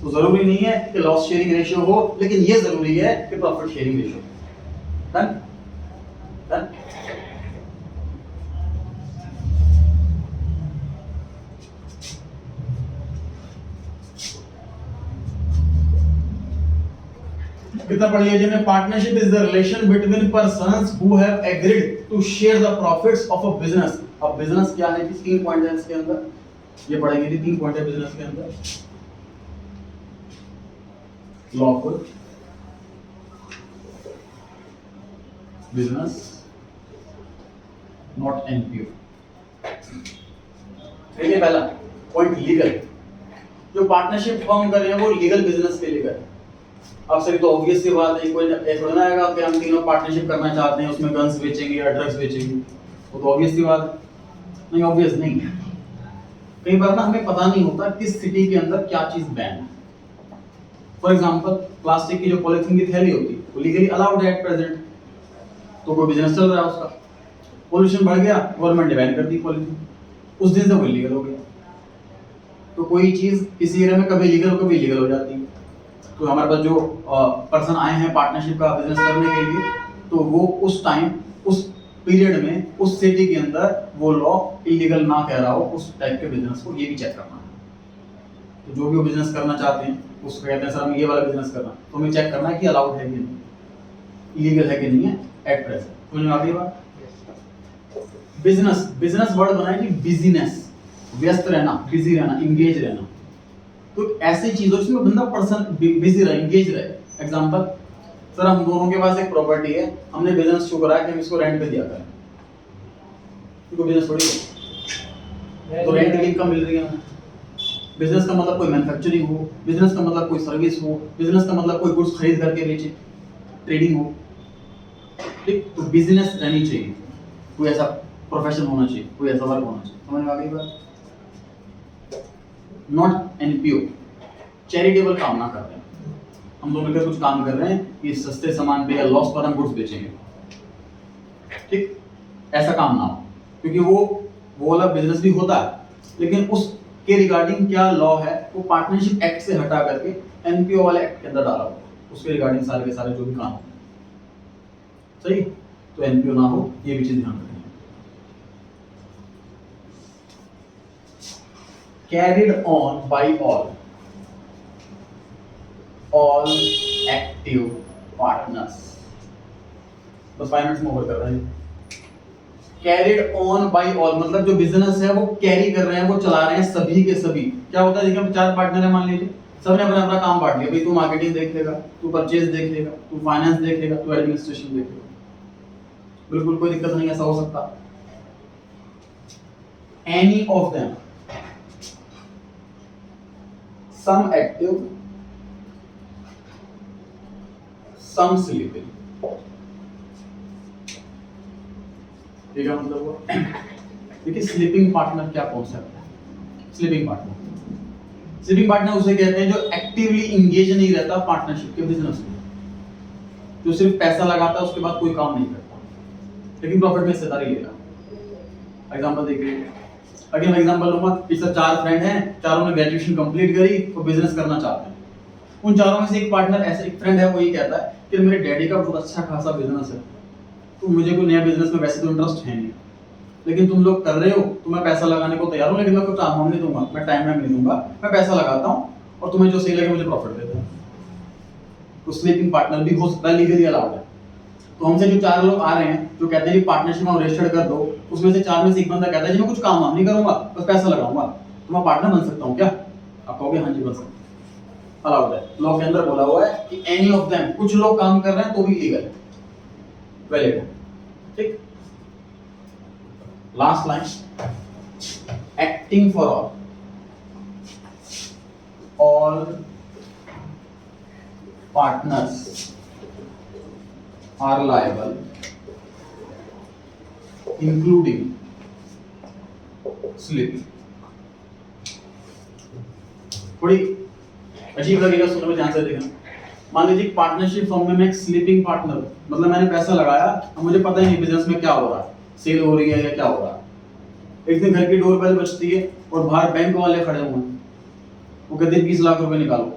तो जरूरी नहीं है कि लॉस शेयरिंग रेशियो हो, लेकिन ये जरूरी है कि profit sharing ratio. Done done. कितना पढ़ लिया जिन्हें, partnership is the relation between persons who have agreed to share the profits of a business. अब बिजनेस क्या है, 3 पॉइंट है इसके अंदर, ये पढ़ेंगे 3 पॉइंट है बिजनेस के अंदर। Lawful business, not NPO. देखिए पहला पॉइंट लीगल, जो पार्टनरशिप फॉर्म कर रहे हैं वो लीगल बिजनेस के लिए कर रहे हैं। अब सर तो ऑब्वियस सी बात है, कोई ऐसा ना आएगा कि हम तीनों पार्टनरशिप करना चाहते हैं, उसमें गन्स बेचेंगे या ड्रग्स बेचेंगे, वो तो ऑब्वियस सी बात है। नहीं, ऑब्वियस नहीं है। कई बार ना हमें पता नहीं होता किस सिटी के अंदर क्या चीज बैन है। फॉर एग्जांपल प्लास्टिक की जो पॉलिथीन की थैली होती है वो लीगली अलाउड है एट प्रेजेंट, तो कोई बिजनेस चल रहा है उसका, पोल्यूशन बढ़ गया, गवर्नमेंट ने बैन कर दी पॉलिथीन, उस दिन से वो इलीगल हो गया। तो कोई चीज किसी एरिया में कभी लीगल कभी इलीगल हो जाती है। तो हमारे पास जो पर्सन आए हैं पार्टनरशिप का बिजनेस करने के लिए, तो वो उस टाइम उस पीरियड में उस सिटी के अंदर वो लॉ इलीगल ना कह रहा हो उस टाइप के बिजनेस को, ये भी चेक करना है। तो जो भी वो बिजनेस करना चाहते हैं उसको कहते हैं सर हम ये वाला बिजनेस करना, तो हमें चेक करना है कि अलाउड है कि नहीं, इलीगल है कि नहीं है एट प्रेजेंट। समझ में आ गई बात? बिजनेस, बिजनेस वर्ड बना है कि बिजीनेस, व्यस्त रहना, बिजी रहना, इंगेज रहना। तो ऐसी चीजों जिसमें बंदा पर्सन बिजी रहे, इंगेज रहे। एग्जांपल, सर हम दोनों के पास एक प्रॉपर्टी है, हमने बिजनेस शुरू करा है कि हम इसको रेंट पे दिया करें, तो बिजनेस थोड़ी है, तो रेंट की इनकम मिल रही है हमें। बिजनेस का मतलब कोई मैन्युफैक्चरिंग हो, बिजनेस का मतलब कोई सर्विस हो, बिजनेस का मतलब कोई गुड्स खरीद करके बेचे, ट्रेडिंग हो, ठीक। तो बिजनेस रहनी चाहिए, कोई ऐसा प्रोफेशन होना चाहिए, कोई ऐसा वर्क होना चाहिए। समझ में आ गई बात? नॉट एनपीओ, चैरिटेबल काम ना कर रहे हैं, हम दोनों मिलकर कुछ काम कर रहे हैं कि सस्ते सामान पे या लॉस पर हम गुड्स बेचेंगे, ठीक। ऐसा काम ना हो, क्योंकि वो वाला बिजनेस भी होता है, लेकिन उसके रिगार्डिंग क्या लॉ है वो पार्टनरशिप एक्ट से हटा करके एनपीओ वाले एक्ट के अंदर डाला हुआ, उसके रिगार्डिंग सारे के सारे जो भी काम होते हैं, सही। तो एनपीओ ना हो, ये भी चीज ध्यान रखनी है। Carried on by all active partners। बस 5 मिनट्स में ओवर कर रहे हैं। Carried on by all मतलब जो बिजनेस है वो कैरी कर रहे हैं, वो चला रहे हैं सभी के सभी। क्या होता है, देखिए हम 4 पार्टनर है मान लीजिए, सबने अपना अपना काम बांट लिया, भाई तू मार्केटिंग देख लेगा, तू परचेज देख लेगा, तू फाइनेंस देख लेगा, तू एडमिनिस्ट्रेशन देख लेगा, बिल्कुल कोई दिक्कत नहीं, ऐसा हो सकता। Any of them, some active, some sleeping। ठीक है, मतलब वो देखिए स्लीपिंग पार्टनर क्या कॉन्सेप्ट है। स्लीपिंग पार्टनर उसे कहते हैं जो एक्टिवली इंगेज नहीं रहता पार्टनरशिप के बिजनेस में, जो सिर्फ पैसा लगाता है उसके बाद कोई काम नहीं करता, लेकिन प्रॉफिट में हिस्सेदारी लेगा। एग्जांपल देखिए, अगर मैं एग्जांपल लूंगा कि सर 4 फ्रेंड हैं, चारों ने ग्रेजुएशन कंप्लीट करी और बिजनेस करना चाहते हैं। उन चारों में से एक पार्टनर ऐसा एक फ्रेंड है, वो ये कहता है कि मेरे डैडी का बहुत अच्छा खासा बिजनेस है, तो मुझे कोई नया बिजनेस में वैसे तो इंटरेस्ट है नहीं, लेकिन तुम लोग कर रहे हो तो मैं पैसा लगाने को तैयार हूँ, लेकिन मैं कुछ अमाउंट नहीं दूंगा, मैं टाइम नहीं दूंगा, मैं पैसा लगाता हूँ और तुम्हें जो सही लगे मुझे प्रॉफिट देते हो। तो स्लीपिंग पार्टनर भी हो सकता है, लीगली अलाउड है। तो हमसे जो 4 लोग आ रहे हैं जो कहते हैं कि पार्टनरशिप में रजिस्टर्ड कर दो, उसमें से 4 में से एक बंदा कहता है जी मैं कुछ काम वाम नहीं करूंगा, बस पैसा लगाऊंगा, तो मैं पार्टनर बन सकता हूँ क्या? आप कहोगे हाँ जी बन सकते, अलाउड है। लॉ के अंदर बोला हुआ है कि एनी ऑफ देम, कुछ लोग काम कर रहे हैं तो भी लीगल है, वैलिड है। ठीक, last line, acting for all partners are liable including slipping। थोड़ी अजीब लगेगा सुनने में, ध्यान से देखना। मान लीजिए पार्टनरशिप फॉर्म में मैं एक स्लीपिंग पार्टनर, मतलब मैंने पैसा लगाया और मुझे पता ही नहीं बिजनेस में क्या हो रहा है, सेल हो रही है या क्या हो रहा है। एक दिन घर की डोरबेल बजती है और बाहर बैंक वाले खड़े हुए हैं, वो कहते हैं 20 लाख रुपए निकालो,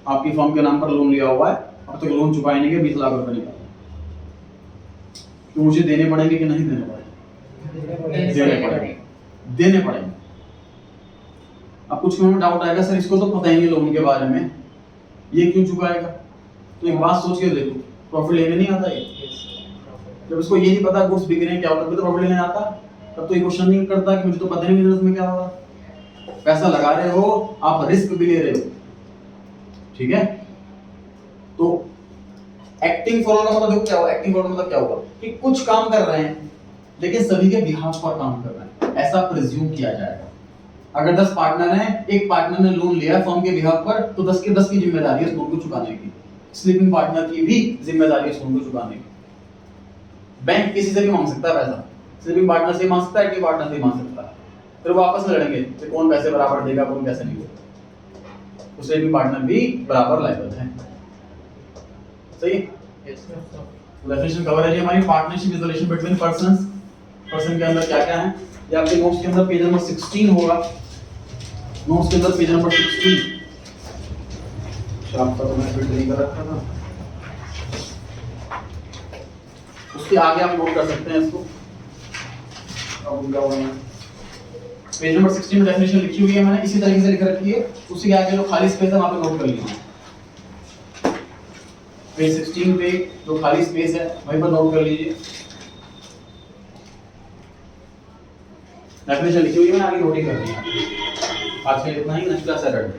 आपकी फर्म के नाम पर लोन लिया हुआ है, अब तक लोन चुकाए नहीं गए, 20 लाख रुपए निकालो। तो मुझे देने पड़ेंगे कि नहीं देने पड़ेंगे? देने पड़ेंगे। अब कुछ में डाउट आएगा, सर इसको तो पता ही नहीं लोन के बारे में, ये क्यों चुकाएगा? तो एक बात सोच के देखो, प्रॉफिट लेने नहीं आता ये? जब इसको ये नहीं पता गुड्स बिक रहे हैं क्या होता है, तो प्रॉफिट लेने आता, तब तो ये क्वेश्चन नहीं करता कि मुझे तो पता नहीं बिजनेस में क्या होगा। पैसा लगा रहे हो आप, रिस्क भी ले रहे हो, ठीक है? तो एक्टिंग फॉर का मतलब देखो क्या हुआ, एक्टिंग फॉर मतलब क्या होगा कि कुछ काम कर रहे हैं लेकिन सभी के बिहाफ पर काम कर रहे हैं, ऐसा प्रिज्यूम किया जाएगा। अगर 10 पार्टनर हैं, एक पार्टनर ने लोन लिया फर्म के बिहाफ पर, तो 10 के 10 की जिम्मेदारी है उस लोन को चुकाने की। स्लीपिंग पार्टनर की भी जिम्मेदारी है उस लोन को चुकाने की। बैंक किसी से भी मांग सकता है पैसा, स्लीपिंग पार्टनर से मांग सकता है, एक्टिव पार्टनर से मांग सकता है, फिर वो आपस में लड़ेंगे कि कौन पैसे बराबर देगा कौन पैसे नहीं देगा। उससे भी पार्टनर भी बराबर लायबल है। सही? डेफिनेशन कवर है जी हमारी। Partnership is the relation between persons. Person के अंदर क्या क्या है, ये आपके नोट्स के अंदर पेज नंबर 16 होगा। नोट्स के अंदर पेज नंबर 16 शाम का तो मैं फिल्टर नहीं कर रखा था, उसके आगे आप नोट कर सकते हैं इसको। अब क्या होगा, पेज नंबर 16 में डेफिनेशन लिखी हुई है मैंने, इसी तरीके से लिख रखी है, उसी के आगे जो खाली स्पेस है वहां पे नोट कर लीजिए। पेज 16 पे जो खाली स्पेस है वहीं पर नोट कर लीजिए। डेफिनेशन लिखी हुई है, मैंने आगे नोटिंग करनी है। आज के लिए इतना ही, नेक्स्ट क्लास सैटरडे।